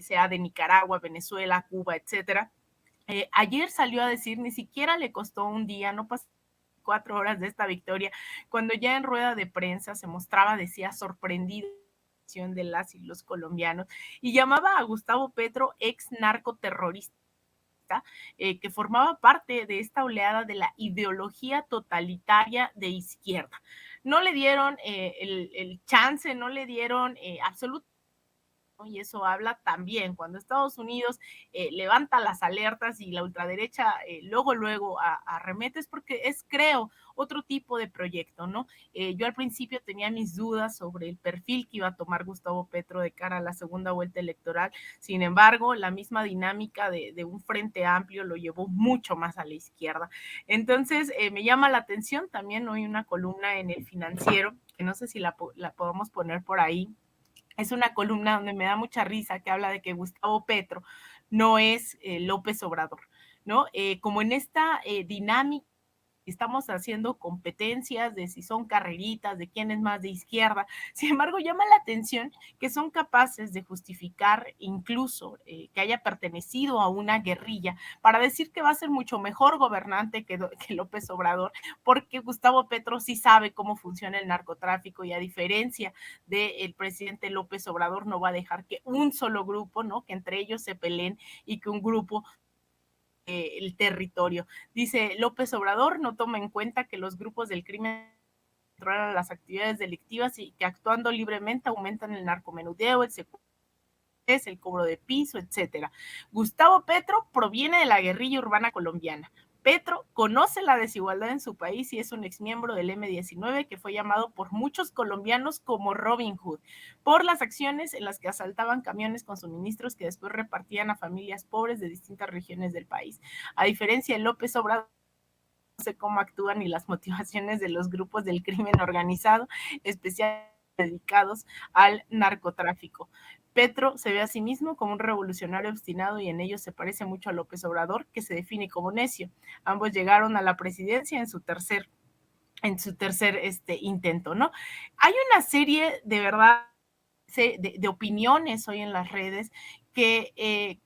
sea de Nicaragua, Venezuela, Cuba, etcétera. Ayer salió a decir, ni siquiera le costó un día, no pasó 4 horas de esta victoria, cuando ya en rueda de prensa se mostraba, decía, sorprendido de las y los colombianos, y llamaba a Gustavo Petro ex narcoterrorista, que formaba parte de esta oleada de la ideología totalitaria de izquierda. No le dieron el chance, no le dieron absolutamente, y eso habla también cuando Estados Unidos levanta las alertas y la ultraderecha luego arremete, es porque es, creo, otro tipo de proyecto, ¿no? Yo al principio tenía mis dudas sobre el perfil que iba a tomar Gustavo Petro de cara a la segunda vuelta electoral. Sin embargo, la misma dinámica de un frente amplio lo llevó mucho más a la izquierda. Entonces, me llama la atención también hoy una columna en El Financiero, que no sé si la podemos poner por ahí. Es una columna donde me da mucha risa, que habla de que Gustavo Petro no es López Obrador, ¿no? Como en esta dinámica, estamos haciendo competencias de si son carreritas, de quién es más de izquierda. Sin embargo, llama la atención que son capaces de justificar incluso que haya pertenecido a una guerrilla para decir que va a ser mucho mejor gobernante que López Obrador, porque Gustavo Petro sí sabe cómo funciona el narcotráfico y a diferencia del presidente López Obrador no va a dejar que un solo grupo, ¿no? Que entre ellos se peleen y que un grupo el territorio. Dice López Obrador no toma en cuenta que los grupos del crimen controlan las actividades delictivas y que actuando libremente aumentan el narcomenudeo, el secuestro, el cobro de piso, etcétera. Gustavo Petro proviene de la guerrilla urbana colombiana. Petro conoce la desigualdad en su país y es un exmiembro del M-19 que fue llamado por muchos colombianos como Robin Hood, por las acciones en las que asaltaban camiones con suministros que después repartían a familias pobres de distintas regiones del país. A diferencia de López Obrador, no sé cómo actúan ni las motivaciones de los grupos del crimen organizado, especialmente dedicados al narcotráfico. Petro se ve a sí mismo como un revolucionario obstinado y en ello se parece mucho a López Obrador, que se define como necio. Ambos llegaron a la presidencia en su tercer intento, ¿no? Hay una serie de verdad de opiniones hoy en las redes que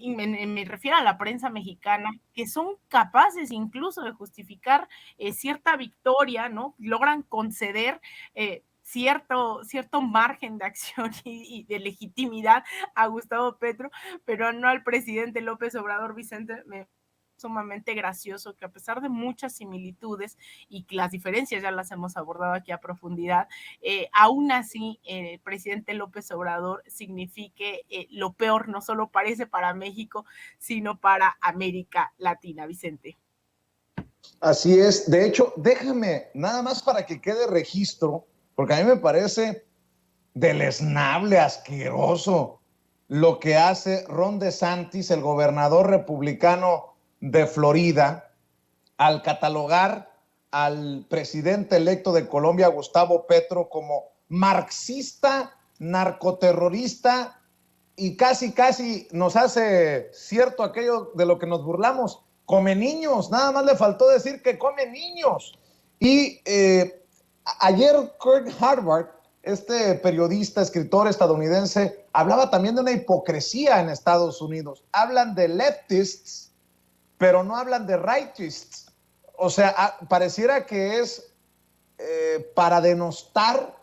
me refiero a la prensa mexicana, que son capaces incluso de justificar cierta victoria, ¿no? Logran conceder cierto margen de acción y de legitimidad a Gustavo Petro, pero no al presidente López Obrador. Vicente, sumamente gracioso que a pesar de muchas similitudes y que las diferencias ya las hemos abordado aquí a profundidad, aún así el presidente López Obrador signifique lo peor, no solo parece para México, sino para América Latina. Vicente. Así es. De hecho, déjame, nada más para que quede registro, porque a mí me parece deleznable, asqueroso, lo que hace Ron DeSantis, el gobernador republicano de Florida, al catalogar al presidente electo de Colombia, Gustavo Petro, como marxista, narcoterrorista, y casi nos hace cierto aquello de lo que nos burlamos: come niños. Nada más le faltó decir que come niños. Y ayer Kurt Harvard, este periodista, escritor estadounidense, hablaba también de una hipocresía en Estados Unidos. Hablan de leftists, pero no hablan de rightists. O sea, pareciera que es para denostar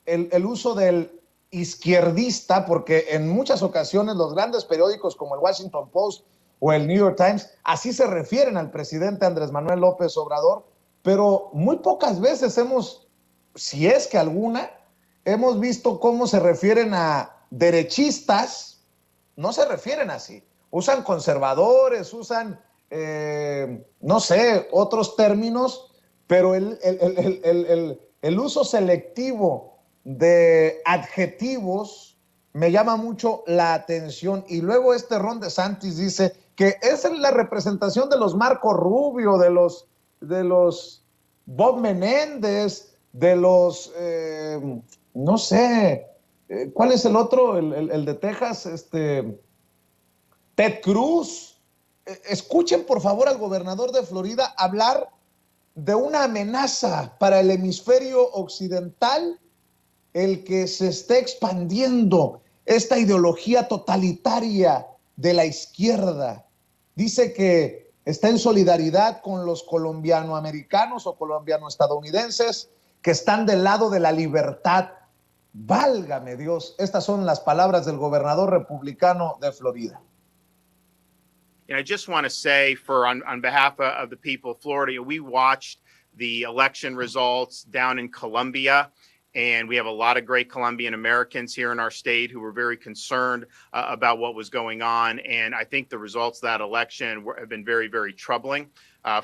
el uso del izquierdista, porque en muchas ocasiones los grandes periódicos como el Washington Post o el New York Times así se refieren al presidente Andrés Manuel López Obrador, pero muy pocas veces si es que alguna, hemos visto cómo se refieren a derechistas. No se refieren así. usan conservadores, usan, no sé, otros términos, pero el uso selectivo de adjetivos me llama mucho la atención. Y luego Ron DeSantis dice que esa es la representación de los Marco Rubio, de los Bob Menéndez, de los, no sé, ¿cuál es el otro? El de Texas, Ted Cruz. Escuchen por favor al gobernador de Florida hablar de una amenaza para el hemisferio occidental, el que se esté expandiendo esta ideología totalitaria de la izquierda. Dice que está en solidaridad con los colombiano-americanos o colombiano-estadounidenses que están del lado de la libertad. Válgame Dios, estas son las palabras del gobernador republicano de Florida. I just want to say, on behalf of the people of Florida, we watched the election results down in Columbia, and we have a lot of great Colombian Americans here in our state who were very concerned about what was going on. And I think the results of that election have been very, very troubling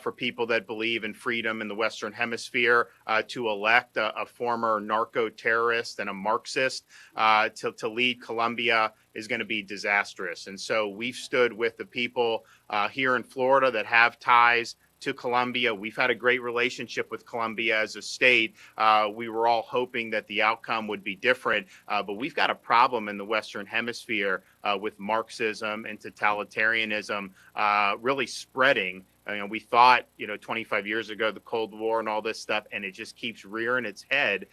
for people that believe in freedom in the Western Hemisphere. To elect a former narco-terrorist and a Marxist to lead Colombia is going to be disastrous. And so we've stood with the people here in Florida that have ties to Colombia. We've had a great relationship with Colombia as a state. We were all hoping that the outcome would be different, but we've got a problem in the Western Hemisphere with Marxism and totalitarianism really spreading. We thought, 25 years ago, the Cold War and all this stuff, and it just keeps rearing its head.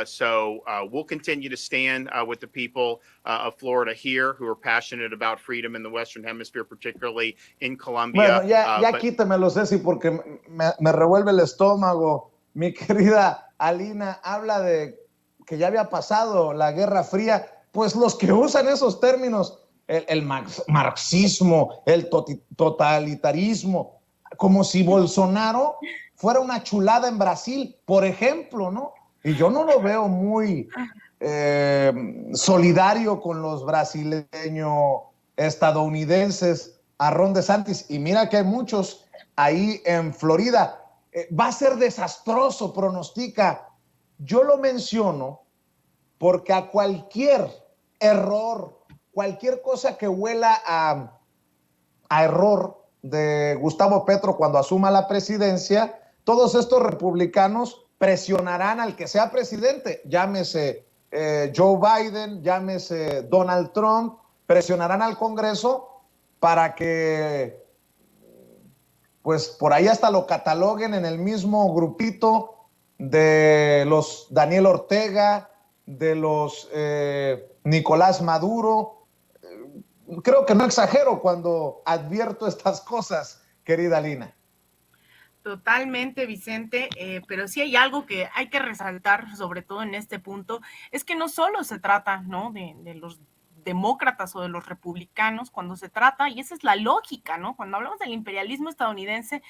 So we'll continue to stand with the people of Florida here who are passionate about freedom in the Western Hemisphere, particularly in Colombia. Bueno, ya quítemelo, Ceci, porque me revuelve el estómago. Mi querida Alina habla de que ya había pasado la Guerra Fría. Pues los que usan esos términos, el marxismo, el totalitarismo, como si Bolsonaro fuera una chulada en Brasil, por ejemplo, ¿no? Y yo no lo veo muy solidario con los brasileños estadounidenses, a Ron DeSantis, y mira que hay muchos ahí en Florida. Va a ser desastroso, pronostica. Yo lo menciono porque a cualquier error, cualquier cosa que huela a error de Gustavo Petro cuando asuma la presidencia, todos estos republicanos presionarán al que sea presidente, llámese Joe Biden, llámese Donald Trump, presionarán al Congreso para que pues por ahí hasta lo cataloguen en el mismo grupito de los Daniel Ortega, de los Nicolás Maduro. Creo que no exagero cuando advierto estas cosas, querida Lina. Totalmente, Vicente, pero sí hay algo que hay que resaltar, sobre todo en este punto, es que no solo se trata, ¿no?, de los demócratas o de los republicanos, cuando se trata, y esa es la lógica, ¿no?, cuando hablamos del imperialismo estadounidense,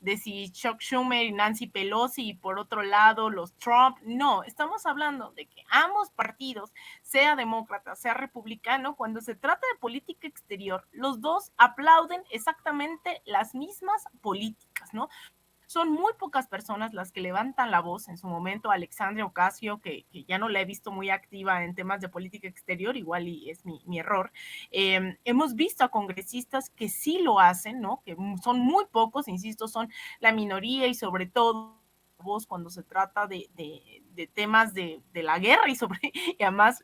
de si Chuck Schumer y Nancy Pelosi y por otro lado los Trump, no, estamos hablando de que ambos partidos, sea demócrata, sea republicano, cuando se trata de política exterior, los dos aplauden exactamente las mismas políticas, ¿no? Son muy pocas personas las que levantan la voz. En su momento, Alexandria Ocasio, que ya no la he visto muy activa en temas de política exterior, igual y es mi error. Hemos visto a congresistas que sí lo hacen, ¿no? Que son muy pocos, insisto, son la minoría y sobre todo voz cuando se trata de temas de la guerra y además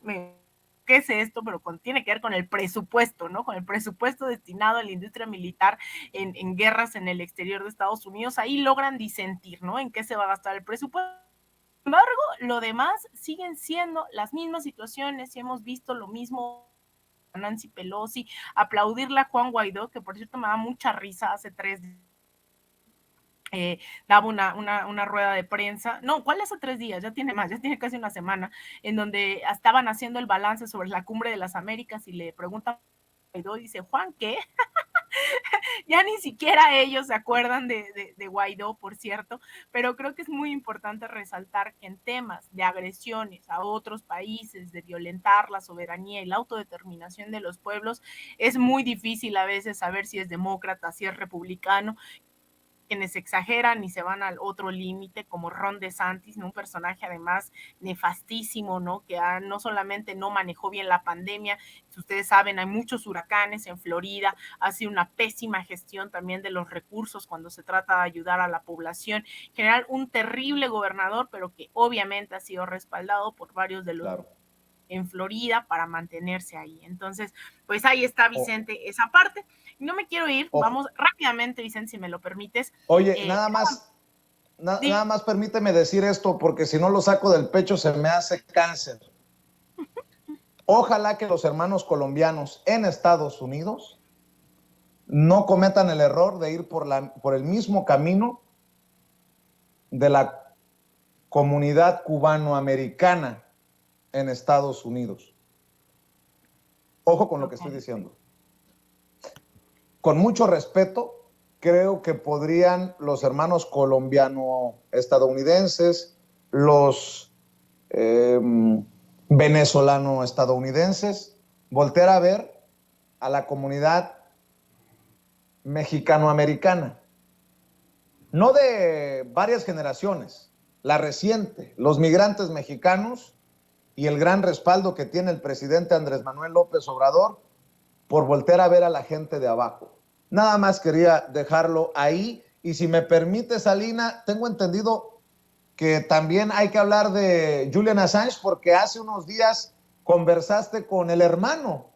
qué es esto, pero tiene que ver con el presupuesto, ¿no? Con el presupuesto destinado a la industria militar en guerras en el exterior de Estados Unidos. Ahí logran disentir, ¿no? En qué se va a gastar el presupuesto. Sin embargo, lo demás siguen siendo las mismas situaciones y hemos visto lo mismo a Nancy Pelosi, aplaudirle a Juan Guaidó, que por cierto me da mucha risa hace 3 días. Daba una rueda de prensa, no, ¿cuál hace 3 días? Ya tiene más, ya tiene casi una semana, en donde estaban haciendo el balance sobre la Cumbre de las Américas y le preguntan a Guaidó y dice, Juan, ¿qué? Ya ni siquiera ellos se acuerdan de Guaidó, por cierto, pero creo que es muy importante resaltar que en temas de agresiones a otros países, de violentar la soberanía y la autodeterminación de los pueblos, es muy difícil a veces saber si es demócrata, si es republicano, quienes exageran y se van al otro límite, como Ron DeSantis, ¿no? Un personaje además nefastísimo, ¿no? Que no solamente no manejó bien la pandemia, si ustedes saben, hay muchos huracanes en Florida, ha sido una pésima gestión también de los recursos cuando se trata de ayudar a la población. En general, un terrible gobernador, pero que obviamente ha sido respaldado por varios de los... Claro. En Florida para mantenerse ahí. Entonces, pues ahí está, Vicente, esa parte. No me quiero ir, vamos rápidamente, Vicente, si me lo permites. Oye, nada más permíteme decir esto, porque si no lo saco del pecho se me hace cáncer. Ojalá que los hermanos colombianos en Estados Unidos no cometan el error de ir por el mismo camino de la comunidad cubanoamericana en Estados Unidos. Ojo con lo que estoy diciendo. Con mucho respeto, creo que podrían los hermanos colombiano-estadounidenses, los venezolano-estadounidenses, voltear a ver a la comunidad mexicanoamericana. No de varias generaciones, la reciente, los migrantes mexicanos y el gran respaldo que tiene el presidente Andrés Manuel López Obrador por voltear a ver a la gente de abajo. Nada más quería dejarlo ahí. Y si me permite, Salina, tengo entendido que también hay que hablar de Julian Assange, porque hace unos días conversaste con el hermano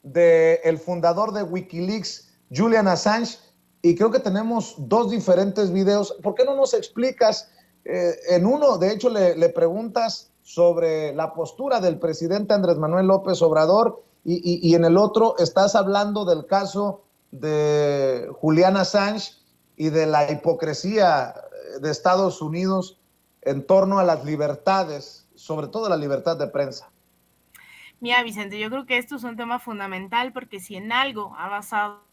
del fundador de Wikileaks, Julian Assange, y creo que tenemos dos diferentes videos. ¿Por qué no nos explicas? En uno, de hecho, le preguntas sobre la postura del presidente Andrés Manuel López Obrador y en el otro estás hablando del caso de Julian Assange y de la hipocresía de Estados Unidos en torno a las libertades, sobre todo la libertad de prensa. Mira, Vicente, yo creo que esto es un tema fundamental porque si en algo ha basado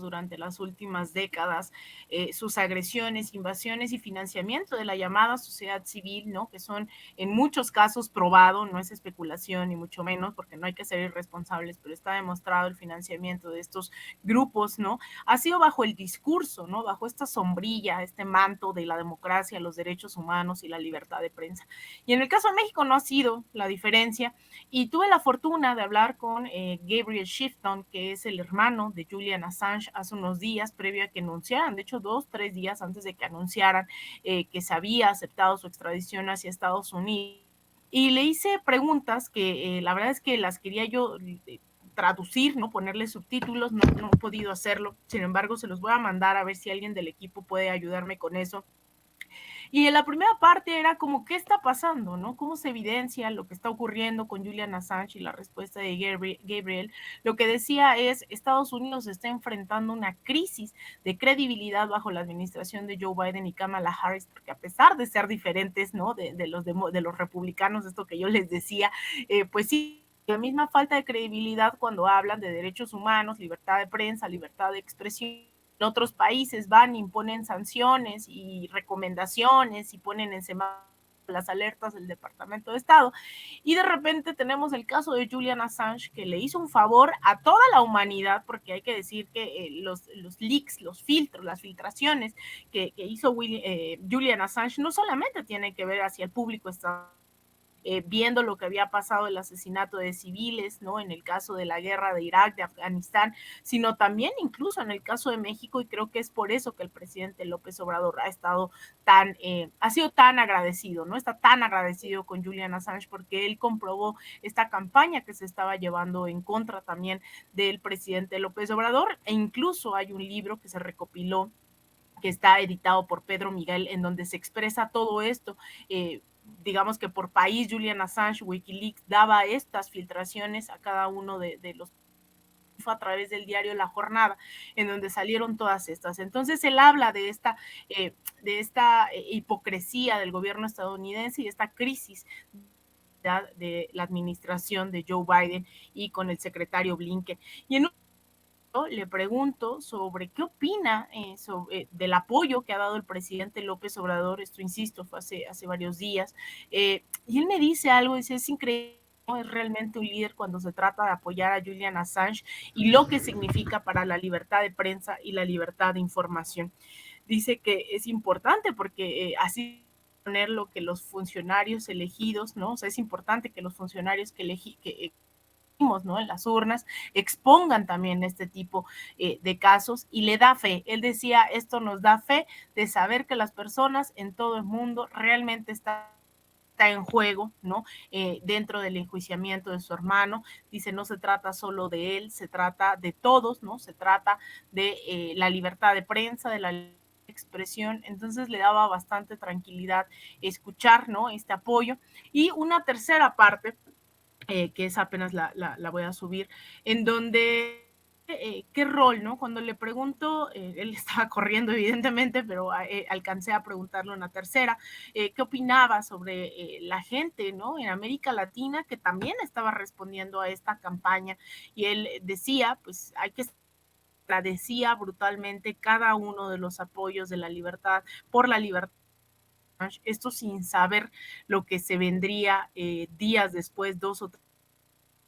durante las últimas décadas, sus agresiones, invasiones y financiamiento de la llamada sociedad civil, ¿no? Que son en muchos casos probado, no es especulación ni mucho menos, porque no hay que ser irresponsables, pero está demostrado el financiamiento de estos grupos, ¿no? Ha sido bajo el discurso, ¿no? Bajo esta sombrilla, este manto de la democracia, los derechos humanos y la libertad de prensa. Y en el caso de México no ha sido la diferencia, y tuve la fortuna de hablar con Gabriel Shifton, que es el hermano de Julian Assange, hace unos días, previo a que anunciaran, de hecho 2-3 días antes de que anunciaran que se había aceptado su extradición hacia Estados Unidos. Y le hice preguntas que la verdad es que las quería yo traducir, ¿no? Ponerle subtítulos, no he podido hacerlo, sin embargo se los voy a mandar a ver si alguien del equipo puede ayudarme con eso. Y en la primera parte era como, ¿qué está pasando? ¿No? ¿Cómo se evidencia lo que está ocurriendo con Julian Assange? Y la respuesta de Gabriel, lo que decía es, Estados Unidos está enfrentando una crisis de credibilidad bajo la administración de Joe Biden y Kamala Harris, porque a pesar de ser diferentes, ¿no? De los republicanos, esto que yo les decía, pues sí, la misma falta de credibilidad cuando hablan de derechos humanos, libertad de prensa, libertad de expresión. En otros países van, imponen sanciones y recomendaciones y ponen en semáforo las alertas del Departamento de Estado. Y de repente tenemos el caso de Julian Assange, que le hizo un favor a toda la humanidad, porque hay que decir que los leaks, los filtros, las filtraciones que hizo Julian Assange no solamente tienen que ver hacia el público estadounidense, viendo lo que había pasado, el asesinato de civiles, ¿no? En el caso de la guerra de Irak, de Afganistán, sino también incluso en el caso de México, y creo que es por eso que el presidente López Obrador ha sido tan agradecido, ¿no? Está tan agradecido con Julian Assange porque él comprobó esta campaña que se estaba llevando en contra también del presidente López Obrador, e incluso hay un libro que se recopiló, que está editado por Pedro Miguel, en donde se expresa todo esto. Digamos que por país, Julian Assange, Wikileaks daba estas filtraciones a cada uno de los a través del diario La Jornada, en donde salieron todas estas. Entonces él habla de esta hipocresía del gobierno estadounidense y esta crisis de la administración de Joe Biden y con el secretario Blinken. Y en le pregunto sobre qué opina del apoyo que ha dado el presidente López Obrador. Esto, insisto, fue hace varios días. Y él me dice algo, dice, es increíble, ¿no? Es realmente un líder cuando se trata de apoyar a Julian Assange y lo que significa para la libertad de prensa y la libertad de información. Dice que es importante porque así poner lo que los funcionarios elegidos, ¿no? O sea, es importante que los funcionarios que ¿no? En las urnas, expongan también este tipo de casos, y le da fe. Él decía, esto nos da fe de saber que las personas en todo el mundo realmente está en juego, ¿no? Dentro del enjuiciamiento de su hermano. Dice, no se trata solo de él, se trata de todos, ¿no? Se trata de la libertad de prensa, de la expresión. Entonces le daba bastante tranquilidad escuchar, ¿no? Este apoyo. Y una tercera parte, que es apenas la voy a subir, en donde qué rol, ¿no? Cuando le pregunto, él estaba corriendo evidentemente, pero alcancé a preguntarle una tercera, qué opinaba sobre la gente, ¿no? En América Latina, que también estaba respondiendo a esta campaña, y él decía, pues hay que agradecía brutalmente cada uno de los apoyos de la libertad, por la libertad, esto sin saber lo que se vendría días después, 2 o 3,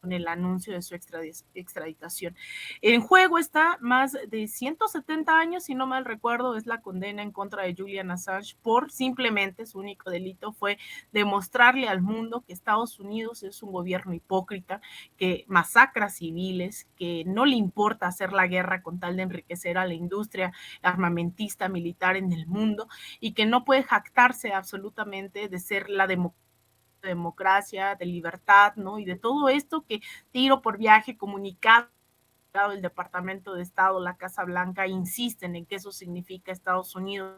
con el anuncio de su extraditación. En juego está más de 170 años, si no mal recuerdo, es la condena en contra de Julian Assange por simplemente, su único delito fue demostrarle al mundo que Estados Unidos es un gobierno hipócrita, que masacra civiles, que no le importa hacer la guerra con tal de enriquecer a la industria armamentista militar en el mundo, y que no puede jactarse absolutamente de ser la democracia, de libertad, ¿no? Y de todo esto que tiro por viaje, comunicado del Departamento de Estado, la Casa Blanca, insisten en que eso significa Estados Unidos.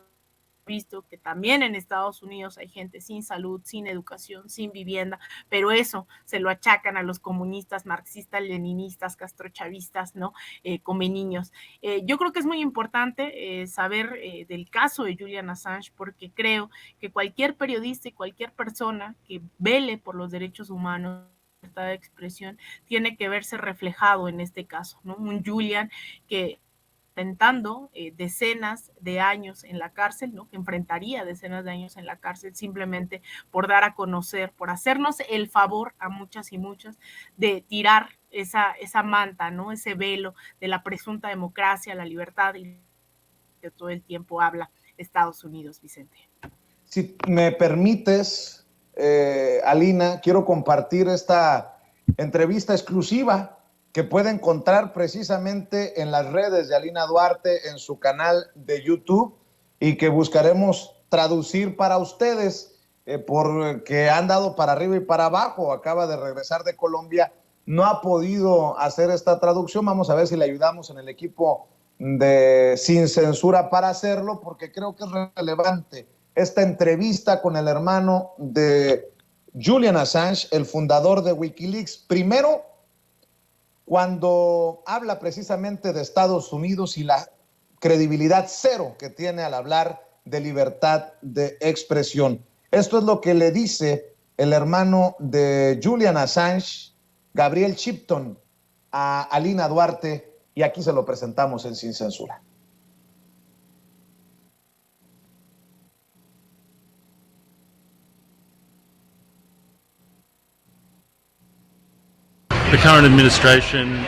Visto que también en Estados Unidos hay gente sin salud, sin educación, sin vivienda, pero eso se lo achacan a los comunistas, marxistas, leninistas, castrochavistas, ¿no? Come niños. Yo creo que es muy importante saber del caso de Julian Assange, porque creo que cualquier periodista y cualquier persona que vele por los derechos humanos, libertad de expresión, tiene que verse reflejado en este caso, ¿no? Un Julian que enfrentando decenas de años en la cárcel, ¿no? Que enfrentaría decenas de años en la cárcel simplemente por dar a conocer, por hacernos el favor a muchas y muchas de tirar esa manta, ¿no? Ese velo de la presunta democracia, la libertad, y que todo el tiempo habla Estados Unidos, Vicente. Si me permites, Alina, quiero compartir esta entrevista exclusiva que puede encontrar precisamente en las redes de Alina Duarte, en su canal de YouTube, y que buscaremos traducir para ustedes, porque han dado para arriba y para abajo. Acaba de regresar de Colombia, no ha podido hacer esta traducción. Vamos a ver si le ayudamos en el equipo de Sin Censura para hacerlo, porque creo que es relevante esta entrevista con el hermano de Julian Assange, el fundador de Wikileaks. Primero, cuando habla precisamente de Estados Unidos y la credibilidad cero que tiene al hablar de libertad de expresión. Esto es lo que le dice el hermano de Julian Assange, Gabriel Chipton, a Alina Duarte, y aquí se lo presentamos en Sin Censura. The current administration,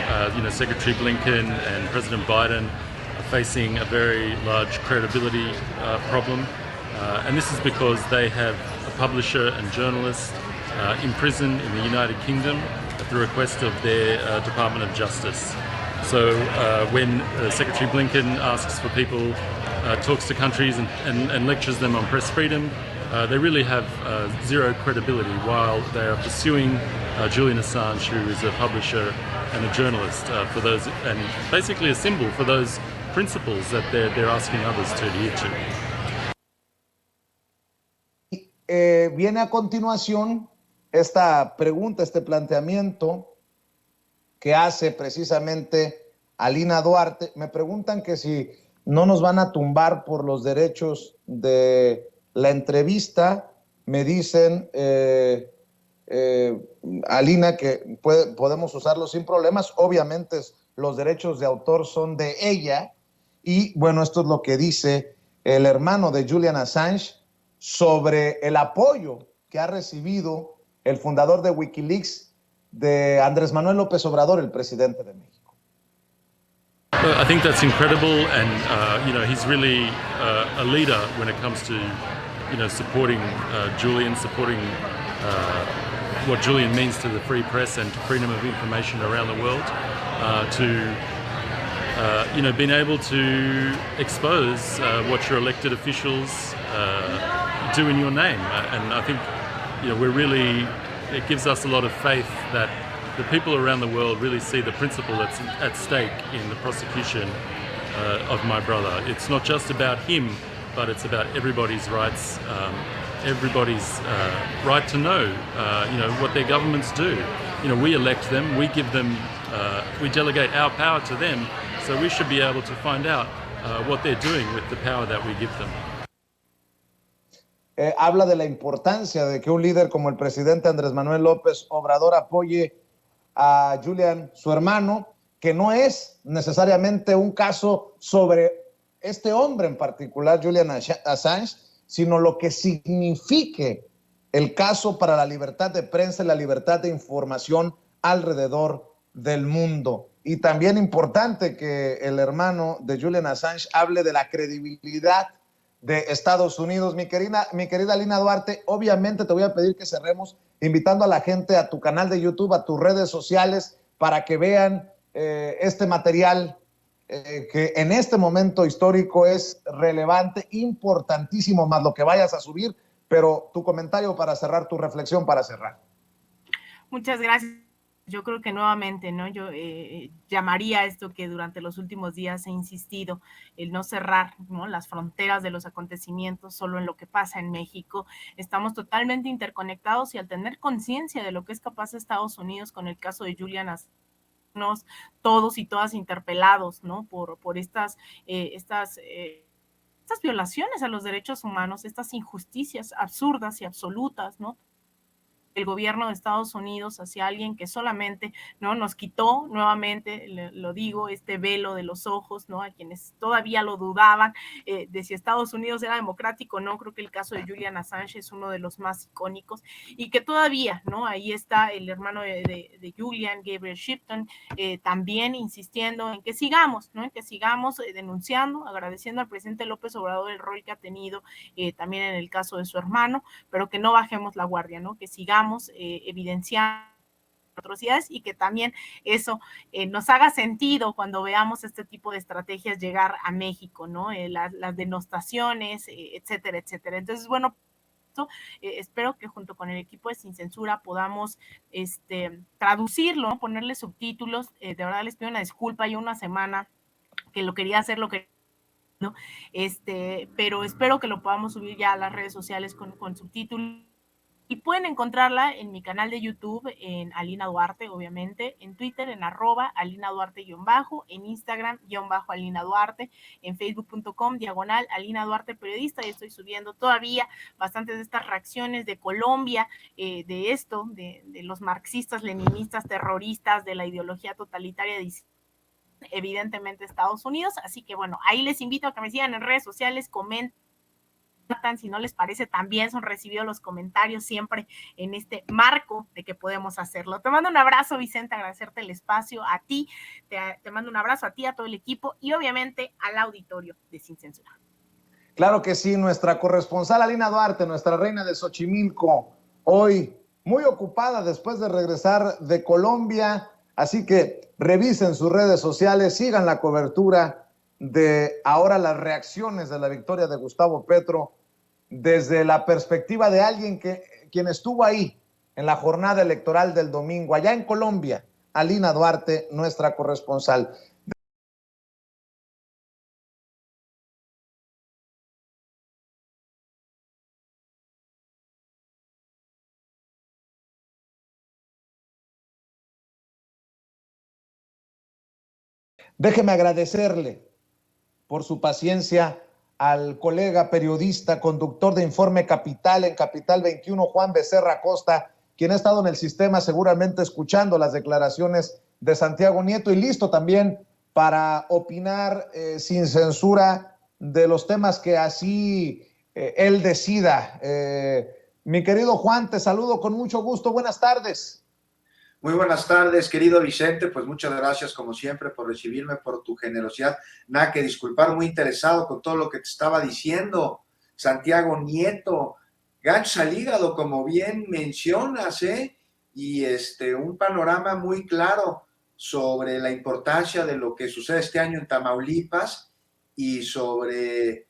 Secretary Blinken and President Biden are facing a very large credibility problem. And this is because they have a publisher and journalist imprisoned in the United Kingdom at the request of their Department of Justice. So when Secretary Blinken asks for people, talks to countries and lectures them on press freedom, they really have zero credibility while they are pursuing Julian Assange, who is a publisher and a journalist, for those, and basically a symbol for those principles that they're asking others to adhere to. Viene a continuación esta pregunta, este planteamiento que hace precisamente Alina Duarte. Me preguntan que si no nos van a tumbar por los derechos de la entrevista. Me dicen, Alina, que podemos usarlo sin problemas. Obviamente es los derechos de autor son de ella. Y bueno, esto es lo que dice el hermano de Julian Assange sobre el apoyo que ha recibido el fundador de Wikileaks, de Andrés Manuel López Obrador, el presidente de México. I think that's incredible, and he's really a leader when it comes to supporting Julian, supporting what Julian means to the free press and to freedom of information around the world, being able to expose what your elected officials do in your name. And I think, it gives us a lot of faith that the people around the world really see the principle that's at stake in the prosecution of my brother. It's not just about him, but it's about everybody's rights, everybody's right to know, what their governments do. We elect them, we give them, we delegate our power to them, so we should be able to find out what they're doing with the power that we give them. Habla de la importancia de que un líder como el presidente Andrés Manuel López Obrador apoye a Julian, su hermano, que no es necesariamente un caso sobre este hombre en particular, Julian Assange, sino lo que signifique el caso para la libertad de prensa y la libertad de información alrededor del mundo. Y también importante que el hermano de Julian Assange hable de la credibilidad de Estados Unidos. Mi querida Lina Duarte, obviamente te voy a pedir que cerremos invitando a la gente a tu canal de YouTube, a tus redes sociales, para que vean este material que en este momento histórico es relevante, importantísimo, más lo que vayas a subir, pero tu comentario para cerrar, tu reflexión para cerrar. Muchas gracias. Yo creo que nuevamente, ¿no? Yo llamaría a esto que durante los últimos días he insistido, el no cerrar, ¿no?, las fronteras de los acontecimientos solo en lo que pasa en México. Estamos totalmente interconectados y al tener conciencia de lo que es capaz de Estados Unidos con el caso de Julian Assange, todos y todas interpelados, ¿no?, por estas violaciones a los derechos humanos, estas injusticias absurdas y absolutas, ¿no?, el gobierno de Estados Unidos hacia alguien que solamente, ¿no?, nos quitó nuevamente, lo digo, este velo de los ojos, ¿no?, a quienes todavía lo dudaban de si Estados Unidos era democrático o no. Creo que el caso de Julian Assange es uno de los más icónicos y que todavía, ¿no?, ahí está el hermano de Julian, Gabriel Shipton, también insistiendo en que sigamos, ¿no?, en que sigamos denunciando, agradeciendo al presidente López Obrador el rol que ha tenido también en el caso de su hermano, pero que no bajemos la guardia, ¿no?, que sigamos evidenciando atrocidades y que también eso nos haga sentido cuando veamos este tipo de estrategias llegar a México, ¿no? Las denostaciones, etcétera, etcétera. Entonces, bueno, espero que junto con el equipo de Sin Censura podamos traducirlo, ¿no?, ponerle subtítulos. De verdad les pido una disculpa, yo una semana que lo quería hacer, ¿no? Pero espero que lo podamos subir ya a las redes sociales con subtítulos. Y pueden encontrarla en mi canal de YouTube, en Alina Duarte, obviamente, en Twitter, en @Alina Duarte_, en Instagram, _Alina Duarte, en facebook.com/Alina Duarte Periodista, y estoy subiendo todavía bastantes de estas reacciones de Colombia, de los marxistas, leninistas, terroristas, de la ideología totalitaria de evidentemente Estados Unidos. Así que bueno, ahí les invito a que me sigan en redes sociales, comenten, si no les parece, también son recibidos los comentarios siempre en este marco de que podemos hacerlo. Te mando un abrazo, Vicente, agradecerte el espacio, a ti, te mando un abrazo a ti, a todo el equipo y obviamente al auditorio de Sin Censura. Claro que sí, nuestra corresponsal Alina Duarte, nuestra reina de Xochimilco, hoy muy ocupada después de regresar de Colombia, así que revisen sus redes sociales, sigan la cobertura de ahora las reacciones de la victoria de Gustavo Petro desde la perspectiva de alguien quien estuvo ahí en la jornada electoral del domingo, allá en Colombia. Alina Duarte, nuestra corresponsal. Déjeme agradecerle por su paciencia al colega periodista, conductor de Informe Capital en Capital 21, Juan Becerra Costa, quien ha estado en el sistema seguramente escuchando las declaraciones de Santiago Nieto y listo también para opinar sin censura de los temas que así él decida. Mi querido Juan, te saludo con mucho gusto. Buenas tardes. Muy buenas tardes, querido Vicente. Pues muchas gracias, como siempre, por recibirme, por tu generosidad. Nada que disculpar, muy interesado con todo lo que te estaba diciendo. Santiago Nieto, gancho al hígado, como bien mencionas, y un panorama muy claro sobre la importancia de lo que sucede este año en Tamaulipas y sobre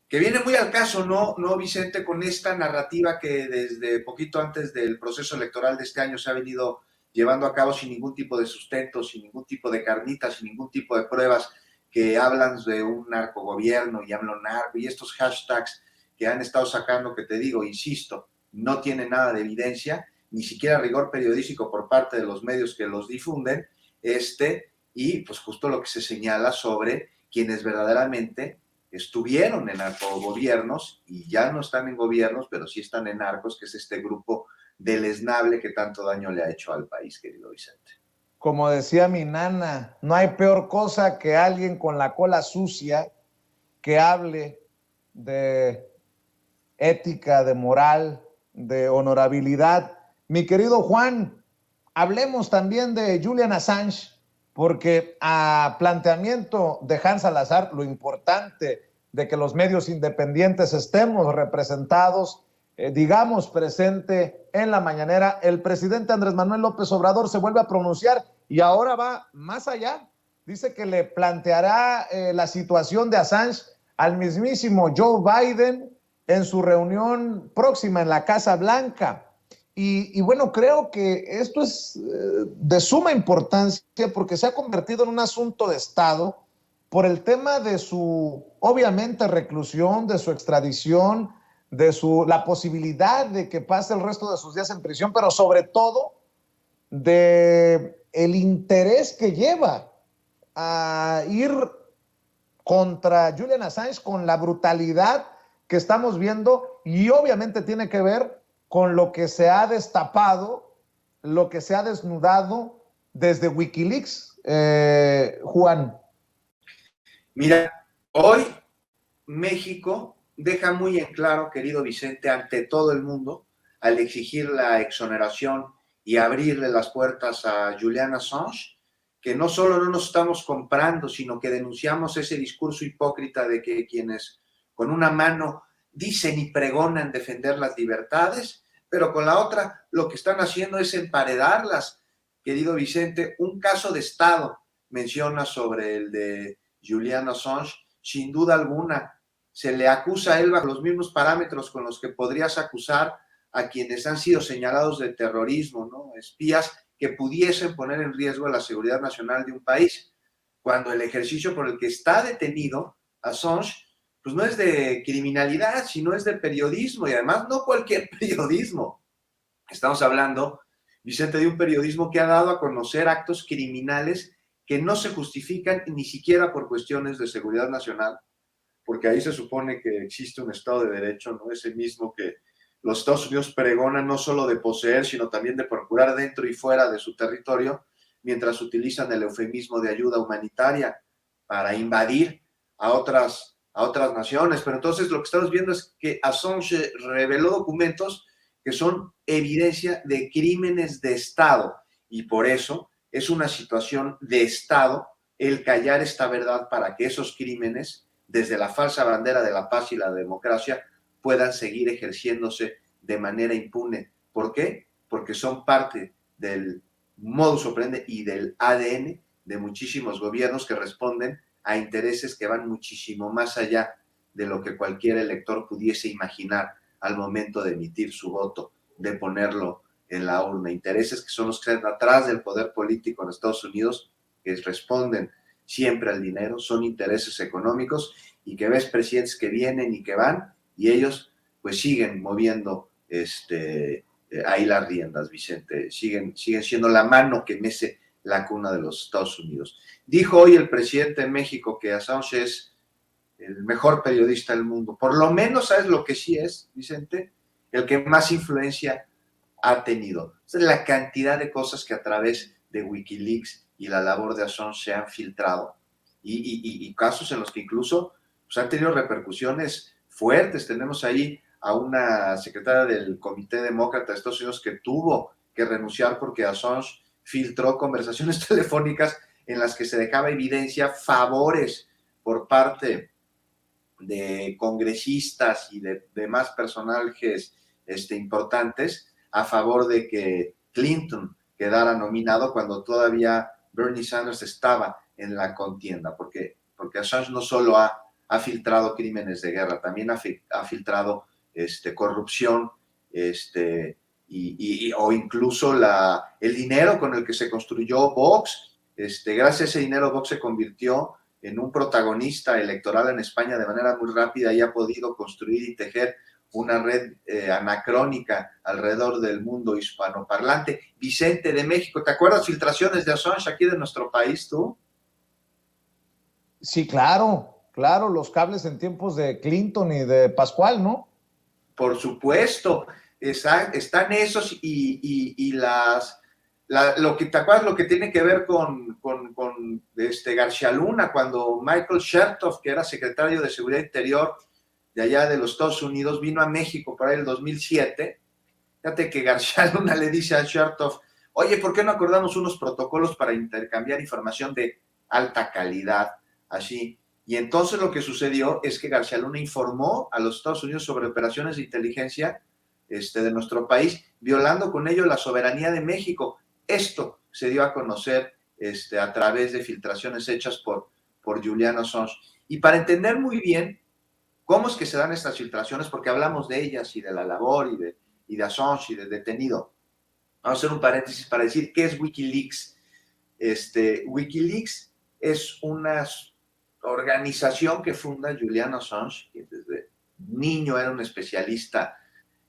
que viene muy al caso, ¿no, Vicente, con esta narrativa que desde poquito antes del proceso electoral de este año se ha venido llevando a cabo sin ningún tipo de sustento, sin ningún tipo de carnita, sin ningún tipo de pruebas, que hablan de un narcogobierno y hablan narco, y estos hashtags que han estado sacando, que te digo, insisto, no tienen nada de evidencia, ni siquiera rigor periodístico por parte de los medios que los difunden, y pues justo lo que se señala sobre quienes verdaderamente estuvieron en narcogobiernos y ya no están en gobiernos, pero sí están en narcos, que es este grupo deleznable que tanto daño le ha hecho al país, querido Vicente. Como decía mi nana, no hay peor cosa que alguien con la cola sucia que hable de ética, de moral, de honorabilidad. Mi querido Juan, hablemos también de Julian Assange, porque a planteamiento de Hans Salazar, lo importante de que los medios independientes estemos representados, digamos, presente en la mañanera, el presidente Andrés Manuel López Obrador se vuelve a pronunciar y ahora va más allá. Dice que le planteará la situación de Assange al mismísimo Joe Biden en su reunión próxima en la Casa Blanca. Y bueno, creo que esto es de suma importancia porque se ha convertido en un asunto de Estado por el tema de su, obviamente, reclusión, de su extradición, de la posibilidad de que pase el resto de sus días en prisión, pero sobre todo de el interés que lleva a ir contra Julian Assange con la brutalidad que estamos viendo, y obviamente tiene que ver con lo que se ha destapado, lo que se ha desnudado desde Wikileaks, Juan. Mira, hoy México deja muy en claro, querido Vicente, ante todo el mundo, al exigir la exoneración y abrirle las puertas a Julian Assange, que no solo no nos estamos comprando, sino que denunciamos ese discurso hipócrita de que quienes con una mano dicen y pregonan defender las libertades, pero con la otra lo que están haciendo es emparedarlas. Querido Vicente, un caso de Estado menciona sobre el de Julian Assange, sin duda alguna. Se le acusa a él bajo los mismos parámetros con los que podrías acusar a quienes han sido señalados de terrorismo, ¿no? Espías que pudiesen poner en riesgo la seguridad nacional de un país, cuando el ejercicio por el que está detenido Assange pues no es de criminalidad, sino es de periodismo, y además no cualquier periodismo. Estamos hablando, Vicente, de un periodismo que ha dado a conocer actos criminales que no se justifican ni siquiera por cuestiones de seguridad nacional, porque ahí se supone que existe un Estado de Derecho, ¿no? Ese mismo que los Estados Unidos pregonan no solo de poseer, sino también de procurar dentro y fuera de su territorio, mientras utilizan el eufemismo de ayuda humanitaria para invadir a otras naciones. Pero entonces lo que estamos viendo es que Assange reveló documentos que son evidencia de crímenes de Estado, y por eso es una situación de Estado el callar esta verdad para que esos crímenes, desde la falsa bandera de la paz y la democracia, puedan seguir ejerciéndose de manera impune. ¿Por qué? Porque son parte del modus operandi y del ADN de muchísimos gobiernos que responden a intereses que van muchísimo más allá de lo que cualquier elector pudiese imaginar al momento de emitir su voto, de ponerlo en la urna. Intereses que son los que están atrás del poder político en Estados Unidos, que responden siempre al dinero, son intereses económicos, y que ves presidentes que vienen y que van, y ellos pues siguen moviendo ahí las riendas, Vicente, siguen siendo la mano que mece la cuna de los Estados Unidos. Dijo hoy el presidente de México que Assange es el mejor periodista del mundo. Por lo menos, ¿sabes lo que sí es, Vicente? El que más influencia ha tenido. Esa es la cantidad de cosas que a través de Wikileaks y la labor de Assange se han filtrado, y casos en los que incluso pues, han tenido repercusiones fuertes. Tenemos ahí a una secretaria del Comité Demócrata de Estados Unidos que tuvo que renunciar porque Assange filtró conversaciones telefónicas en las que se dejaba evidencia favores por parte de congresistas y de demás personajes importantes a favor de que Clinton quedara nominado cuando todavía Bernie Sanders estaba en la contienda, porque Assange no solo ha filtrado crímenes de guerra, también ha filtrado corrupción, o incluso el dinero con el que se construyó Vox. Gracias a ese dinero, Vox se convirtió en un protagonista electoral en España de manera muy rápida y ha podido construir y tejer una red anacrónica alrededor del mundo hispanoparlante. Vicente de México, ¿te acuerdas filtraciones de Assange aquí de nuestro país, tú? Sí, claro, los cables en tiempos de Clinton y de Pascual, ¿no? Por supuesto, están esos y lo que te acuerdas, lo que tiene que ver con García Luna, cuando Michael Chertoff, que era secretario de Seguridad Interior de allá de los Estados Unidos, vino a México por ahí en el 2007. Fíjate que García Luna le dice a Chertoff, oye, ¿por qué no acordamos unos protocolos para intercambiar información de alta calidad? Así. Y entonces lo que sucedió es que García Luna informó a los Estados Unidos sobre operaciones de inteligencia de nuestro país, violando con ello la soberanía de México. Esto se dio a conocer a través de filtraciones hechas por Julian Assange. Y para entender muy bien cómo es que se dan estas filtraciones, porque hablamos de ellas y de la labor y de Assange y del detenido, vamos a hacer un paréntesis para decir qué es Wikileaks. Wikileaks es una organización que funda Julian Assange, que desde niño era un especialista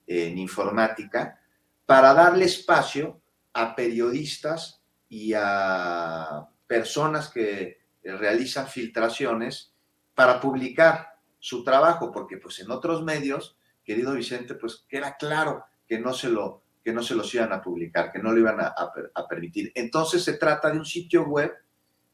en informática, para darle espacio a periodistas y a personas que realizan filtraciones para publicar su trabajo, porque pues en otros medios, querido Vicente, pues queda claro que no se los iban a publicar, que no lo iban a permitir. Entonces se trata de un sitio web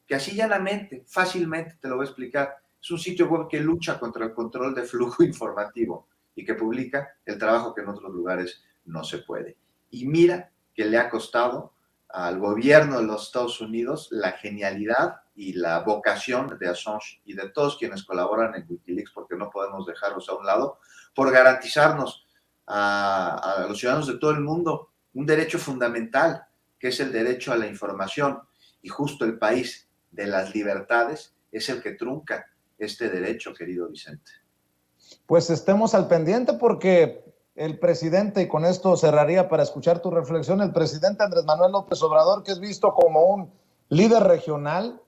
que así llanamente, fácilmente te lo voy a explicar, es un sitio web que lucha contra el control de flujo informativo y que publica el trabajo que en otros lugares no se puede. Y mira que le ha costado al gobierno de los Estados Unidos la genialidad y la vocación de Assange y de todos quienes colaboran en Wikileaks, porque no podemos dejarlos a un lado, por garantizarnos a los ciudadanos de todo el mundo un derecho fundamental, que es el derecho a la información, y justo el país de las libertades es el que trunca este derecho, querido Vicente. Pues estemos al pendiente porque el presidente, y con esto cerraría para escuchar tu reflexión, el presidente Andrés Manuel López Obrador, que es visto como un líder regional,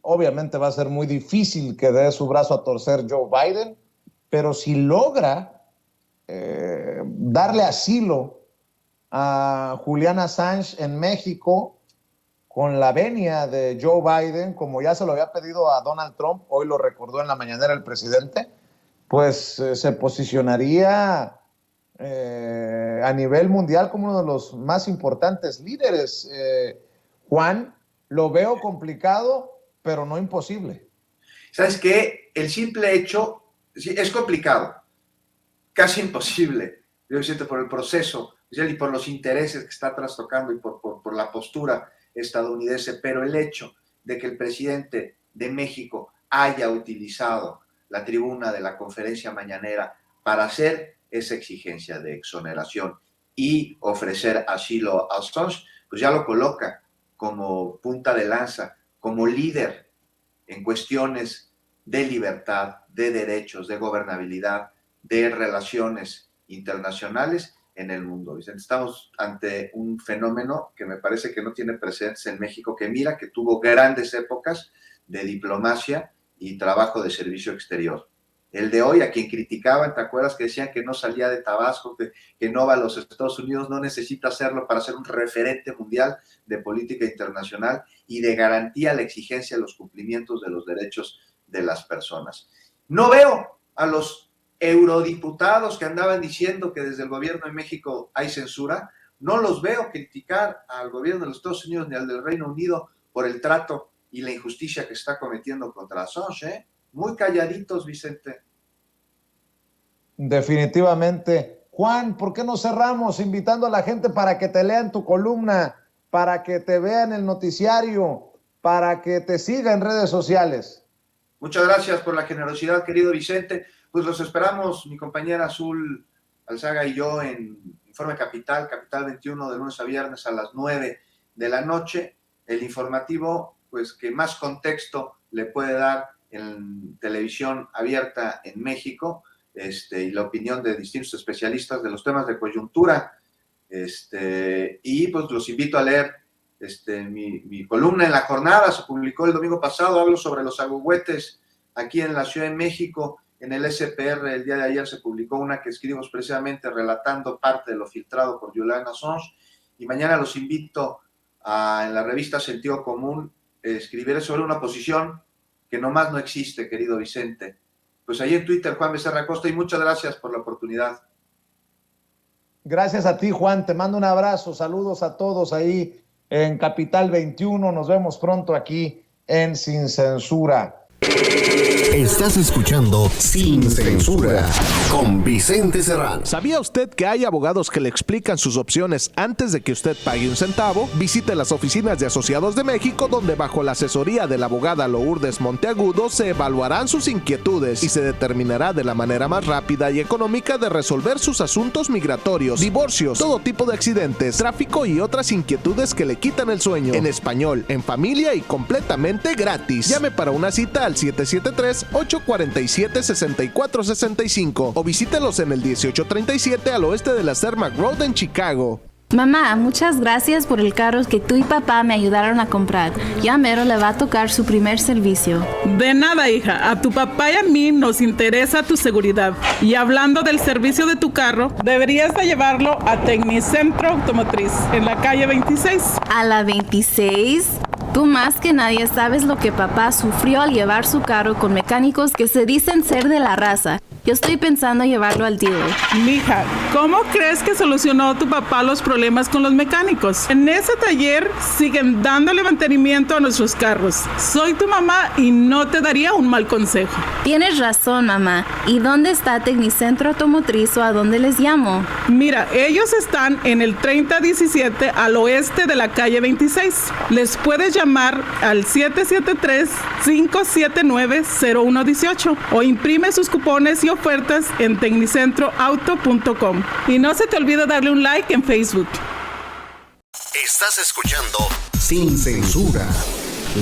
obviamente va a ser muy difícil que dé su brazo a torcer Joe Biden, pero si logra darle asilo a Julian Assange en México, con la venia de Joe Biden, como ya se lo había pedido a Donald Trump, hoy lo recordó en la mañanera el presidente, pues se posicionaría a nivel mundial como uno de los más importantes líderes. Juan, lo veo complicado, pero no imposible. ¿Sabes qué? El simple hecho, sí, es complicado, casi imposible, yo siento, por el proceso y por los intereses que está trastocando y por la postura estadounidense, pero el hecho de que el presidente de México haya utilizado la tribuna de la conferencia mañanera para hacer esa exigencia de exoneración y ofrecer asilo a Assange, pues ya lo coloca como punta de lanza, como líder en cuestiones de libertad, de derechos, de gobernabilidad, de relaciones internacionales en el mundo. Vicente, estamos ante un fenómeno que me parece que no tiene precedentes en México, que mira que tuvo grandes épocas de diplomacia y trabajo de servicio exterior. El de hoy, a quien criticaban, ¿te acuerdas que decían que no salía de Tabasco, que no va a los Estados Unidos, no necesita hacerlo para ser un referente mundial de política internacional y de garantía a la exigencia de los cumplimientos de los derechos de las personas? No veo a los eurodiputados que andaban diciendo que desde el gobierno de México hay censura, no los veo criticar al gobierno de los Estados Unidos ni al del Reino Unido por el trato y la injusticia que está cometiendo contra Assange, ¿eh? Muy calladitos, Vicente. Definitivamente. Juan, ¿por qué no cerramos invitando a la gente para que te lean tu columna, para que te vean el noticiario, para que te siga en redes sociales? Muchas gracias por la generosidad, querido Vicente. Pues los esperamos, mi compañera Azul Alzaga y yo, en Informe Capital, Capital 21, de lunes a viernes a las 9 de la noche. El informativo, pues, que más contexto le puede dar en televisión abierta en México, y la opinión de distintos especialistas de los temas de coyuntura. Y pues los invito a leer mi columna en La Jornada. Se publicó el domingo pasado. Hablo sobre los agüehuetes aquí en la Ciudad de México. En el SPR el día de ayer se publicó una que escribimos precisamente relatando parte de lo filtrado por Julian Assange, y mañana los invito en la revista Sentido Común. Escribiré sobre una posición que nomás no existe, querido Vicente. Pues ahí en Twitter, Juan Becerra Costa, y muchas gracias por la oportunidad. Gracias a ti, Juan. Te mando un abrazo. Saludos a todos ahí en Capital 21. Nos vemos pronto aquí en Sin Censura. Estás escuchando Sin Censura con Vicente Serrano. ¿Sabía usted que hay abogados que le explican sus opciones antes de que usted pague un centavo? Visite las oficinas de Asociados de México, donde bajo la asesoría de la abogada Lourdes Monteagudo se evaluarán sus inquietudes y se determinará de la manera más rápida y económica de resolver sus asuntos migratorios, divorcios, todo tipo de accidentes, tráfico y otras inquietudes que le quitan el sueño. En español, en familia y completamente gratis. Llame para una cita al 773-847-6465 o visítelos en el 1837 al oeste de la Cermak Road en Chicago. Mamá, muchas gracias por el carro que tú y papá me ayudaron a comprar. Ya mero le va a tocar su primer servicio. De nada, hija. A tu papá y a mí nos interesa tu seguridad. Y hablando del servicio de tu carro, deberías de llevarlo a Tecnicentro Automotriz, en la calle 26. ¿A la 26? Tú más que nadie sabes lo que papá sufrió al llevar su carro con mecánicos que se dicen ser de la raza. Yo estoy pensando llevarlo al dealer. Mija, ¿cómo crees que solucionó tu papá los problemas con los mecánicos? En ese taller siguen dándole mantenimiento a nuestros carros. Soy tu mamá y no te daría un mal consejo. Tienes razón, mamá. ¿Y dónde está Tecnicentro Automotriz o a dónde les llamo? Mira, ellos están en el 3017 al oeste de la calle 26. Les puedes llamar al 773-579-0118 o imprime sus cupones y ofertas en tecnicentroauto.com. Y no se te olvide darle un like en Facebook. Estás escuchando Sin Censura,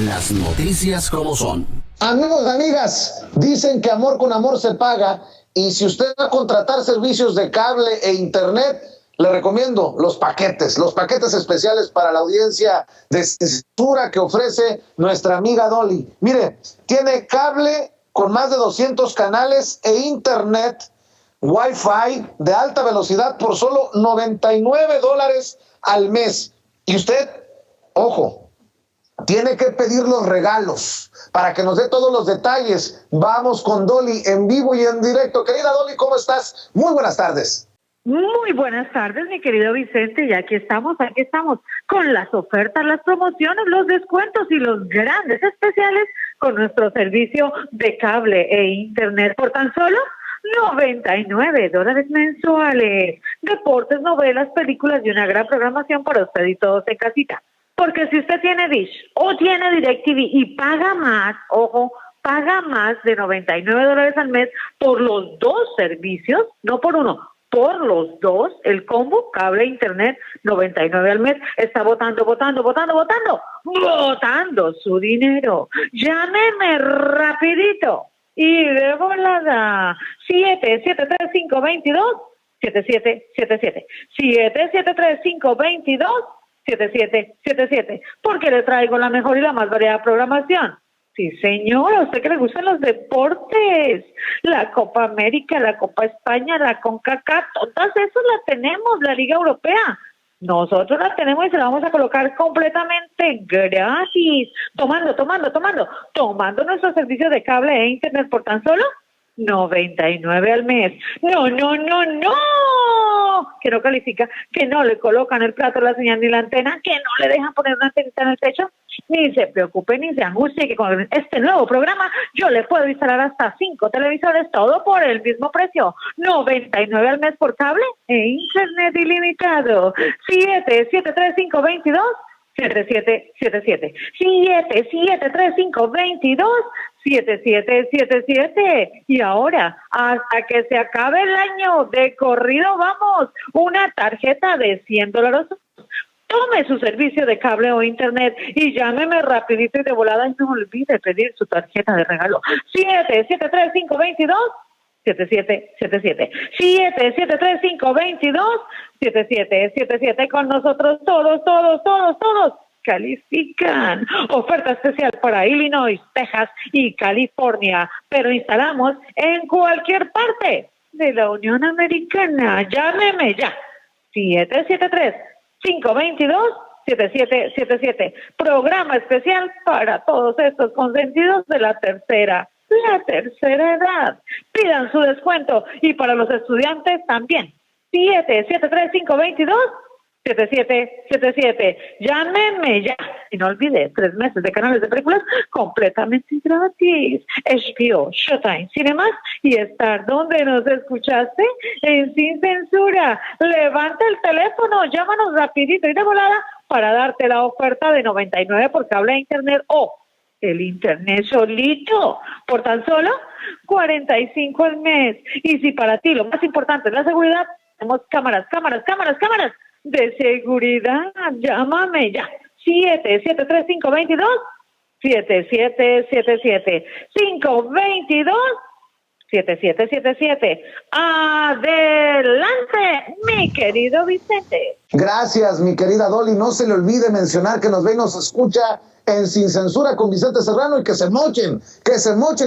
las noticias como son. Amigos, amigas, dicen que amor con amor se paga, y si usted va a contratar servicios de cable e internet, le recomiendo los paquetes especiales para la audiencia de censura que ofrece nuestra amiga Dolly. Mire, tiene cable con más de 200 canales e internet Wi-Fi de alta velocidad por solo $99 al mes. Y usted, ojo, tiene que pedir los regalos para que nos dé todos los detalles. Vamos con Dolly en vivo y en directo. Querida Dolly, ¿cómo estás? Muy buenas tardes. Muy buenas tardes, mi querido Vicente, y aquí estamos con las ofertas, las promociones, los descuentos y los grandes especiales con nuestro servicio de cable e internet por tan solo $99 mensuales. Deportes, novelas, películas y una gran programación para usted y todos en casita. Porque si usted tiene Dish o tiene DirecTV y paga más, ojo, paga más de $99 al mes por los dos servicios, no por uno, por los dos, el combo cable e internet, $99 al mes, está botando su dinero. Llámeme rapidito y de volada. 773-522-7777. 773-522-7777. Porque le traigo la mejor y la más variada programación. Sí, señor, a usted que le gustan los deportes, la Copa América, la Copa España, la CONCACAF, todas esas las tenemos, la Liga Europea. Nosotros la tenemos y se la vamos a colocar completamente gratis. Tomando nuestro servicio de cable e internet por tan solo $99 al mes. No. que no califica, que no le colocan el plato, la señal ni la antena, que no le dejan poner una antenita en el techo. Ni se preocupe, ni se angustie, que con este nuevo programa yo le puedo instalar hasta 5 televisores, todo por el mismo precio, $99 al mes por cable e internet ilimitado. 773-522-7777. 773-522-7777. Y ahora, hasta que se acabe el año, de corrido vamos, una tarjeta de $100. Tome su servicio de cable o internet y llámeme rapidito y de volada y no olvide pedir su tarjeta de regalo. 773-522-7777. 773-522-7777. Con nosotros todos califican. Oferta especial para Illinois, Texas y California, pero instalamos en cualquier parte de la Unión Americana. Llámeme ya. 773-522-7777. Programa especial para todos estos consentidos de la tercera edad. Pidan su descuento y para los estudiantes también. 773-522-7777. Llámenme ya. Y no olvide, 3 meses de canales de películas completamente gratis. HBO, Showtime, Cinemas y Star. ¿Dónde nos escuchaste? En Sin Censura. Levanta el teléfono, llámanos rapidito y de volada para darte la oferta de $99 por cable e internet o el internet solito por tan solo $45 al mes. Y si para ti lo más importante es la seguridad, tenemos cámaras de seguridad. Llámame ya. 773-522-7777. 522-7777. Adelante, mi querido Vicente. Gracias, mi querida Dolly. No se le olvide mencionar que nos ve y nos escucha en Sin Censura con Vicente Serrano y que se mochen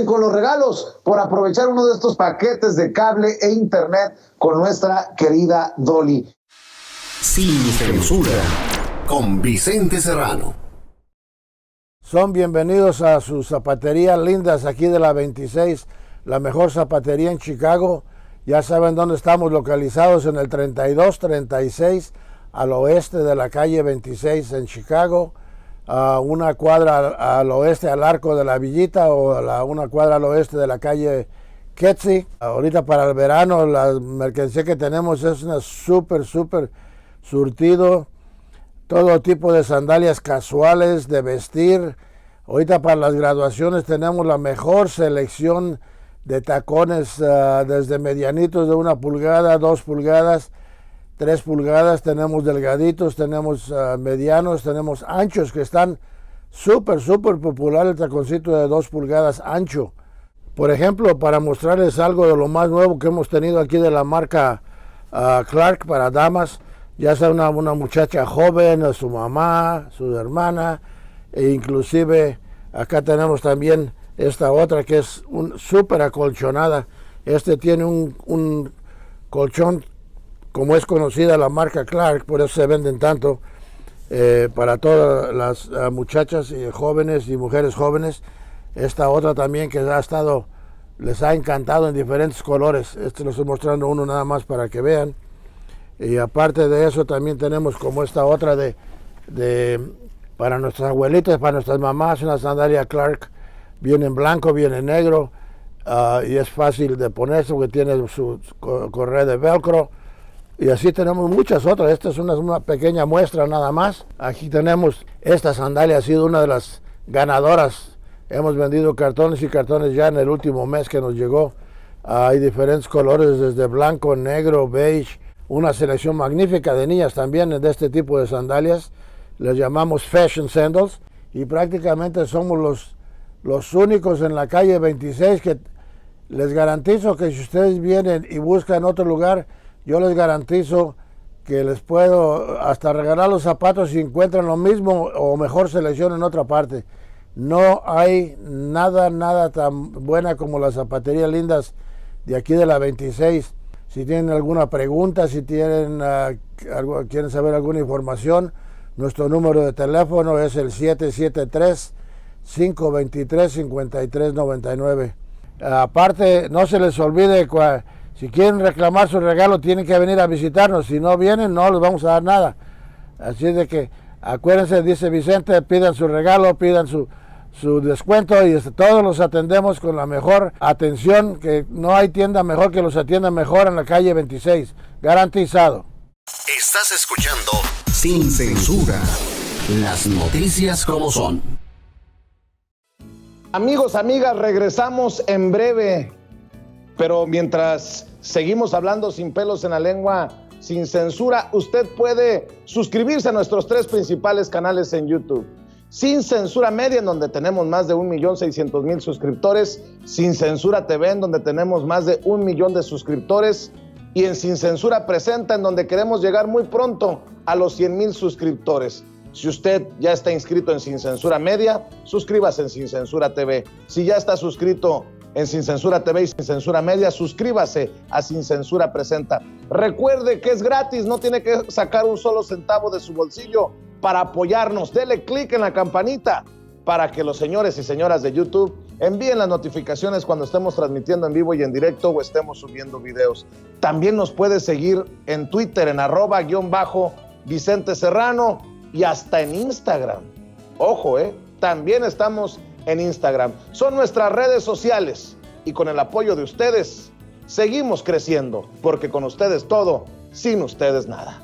con los regalos por aprovechar uno de estos paquetes de cable e internet con nuestra querida Dolly. Sin Censura con Vicente Serrano. Son bienvenidos a sus zapaterías lindas aquí de la 26, la mejor zapatería en Chicago. Ya saben dónde estamos localizados, en el 3236 al oeste de la calle 26 en Chicago, una cuadra al oeste al Arco de la Villita o una cuadra al oeste de la calle Ketzi. Ahorita para el verano la mercancía que tenemos es una súper surtido, todo tipo de sandalias casuales, de vestir. Ahorita para las graduaciones tenemos la mejor selección de tacones, desde medianitos de 1 pulgada, 2 pulgadas, 3 pulgadas, tenemos delgaditos, tenemos medianos, tenemos anchos que están súper popular el taconcito de 2 pulgadas ancho. Por ejemplo, para mostrarles algo de lo más nuevo que hemos tenido aquí de la marca Clark para damas, ya sea una muchacha joven, su mamá, su hermana, e inclusive acá tenemos también esta otra que es súper acolchonada. Este tiene un colchón, como es conocida la marca Clark, por eso se venden tanto, para todas las muchachas jóvenes y mujeres jóvenes. Esta otra también que les ha encantado en diferentes colores. Este lo estoy mostrando uno nada más para que vean. Y aparte de eso también tenemos como esta otra para nuestras abuelitas, para nuestras mamás, una sandalia Clark, viene en blanco, viene en negro, y es fácil de ponerse porque tiene su correa de velcro. Y así tenemos muchas otras. Esta es una pequeña muestra nada más. Aquí tenemos esta sandalia, ha sido una de las ganadoras. Hemos vendido cartones y cartones ya en el último mes que nos llegó. Hay diferentes colores, desde blanco, negro, beige. Una selección magnífica de niñas también de este tipo de sandalias. Les llamamos Fashion Sandals. Y prácticamente somos los únicos en la calle 26 que les garantizo que si ustedes vienen y buscan otro lugar, yo les garantizo que les puedo hasta regalar los zapatos si encuentran lo mismo o mejor selección en otra parte. No hay nada tan buena como las zapaterías lindas de aquí de la 26. Si tienen alguna pregunta, si quieren saber alguna información, nuestro número de teléfono es el 773-523-5399. Aparte, no se les olvide, Si quieren reclamar su regalo, tienen que venir a visitarnos. Si no vienen, no les vamos a dar nada. Así es de que, acuérdense, dice Vicente, pidan su regalo, pidan su descuento y todos los atendemos con la mejor atención, que no hay tienda mejor que los atienda mejor en la calle 26. Garantizado. Estás escuchando Sin Censura. Las noticias como son. Amigos, amigas, regresamos en breve. Pero mientras seguimos hablando sin pelos en la lengua, sin censura, usted puede suscribirse a nuestros 3 principales canales en YouTube. Sin Censura Media, en donde tenemos más de 1.600.000 suscriptores. Sin Censura TV, en donde tenemos más de 1 millón de suscriptores. Y en Sin Censura Presenta, en donde queremos llegar muy pronto a los 100,000 suscriptores. Si usted ya está inscrito en Sin Censura Media, suscríbase en Sin Censura TV. Si ya está suscrito en Sin Censura TV y Sin Censura Media, suscríbase a Sin Censura Presenta. Recuerde que es gratis, no tiene que sacar un solo centavo de su bolsillo para apoyarnos. Dele clic en la campanita para que los señores y señoras de YouTube envíen las notificaciones cuando estemos transmitiendo en vivo y en directo o estemos subiendo videos. También nos puede seguir en Twitter en @Vicente Serrano y hasta en Instagram. Ojo, también estamos en Instagram. Son nuestras redes sociales y con el apoyo de ustedes seguimos creciendo, porque con ustedes todo, sin ustedes nada.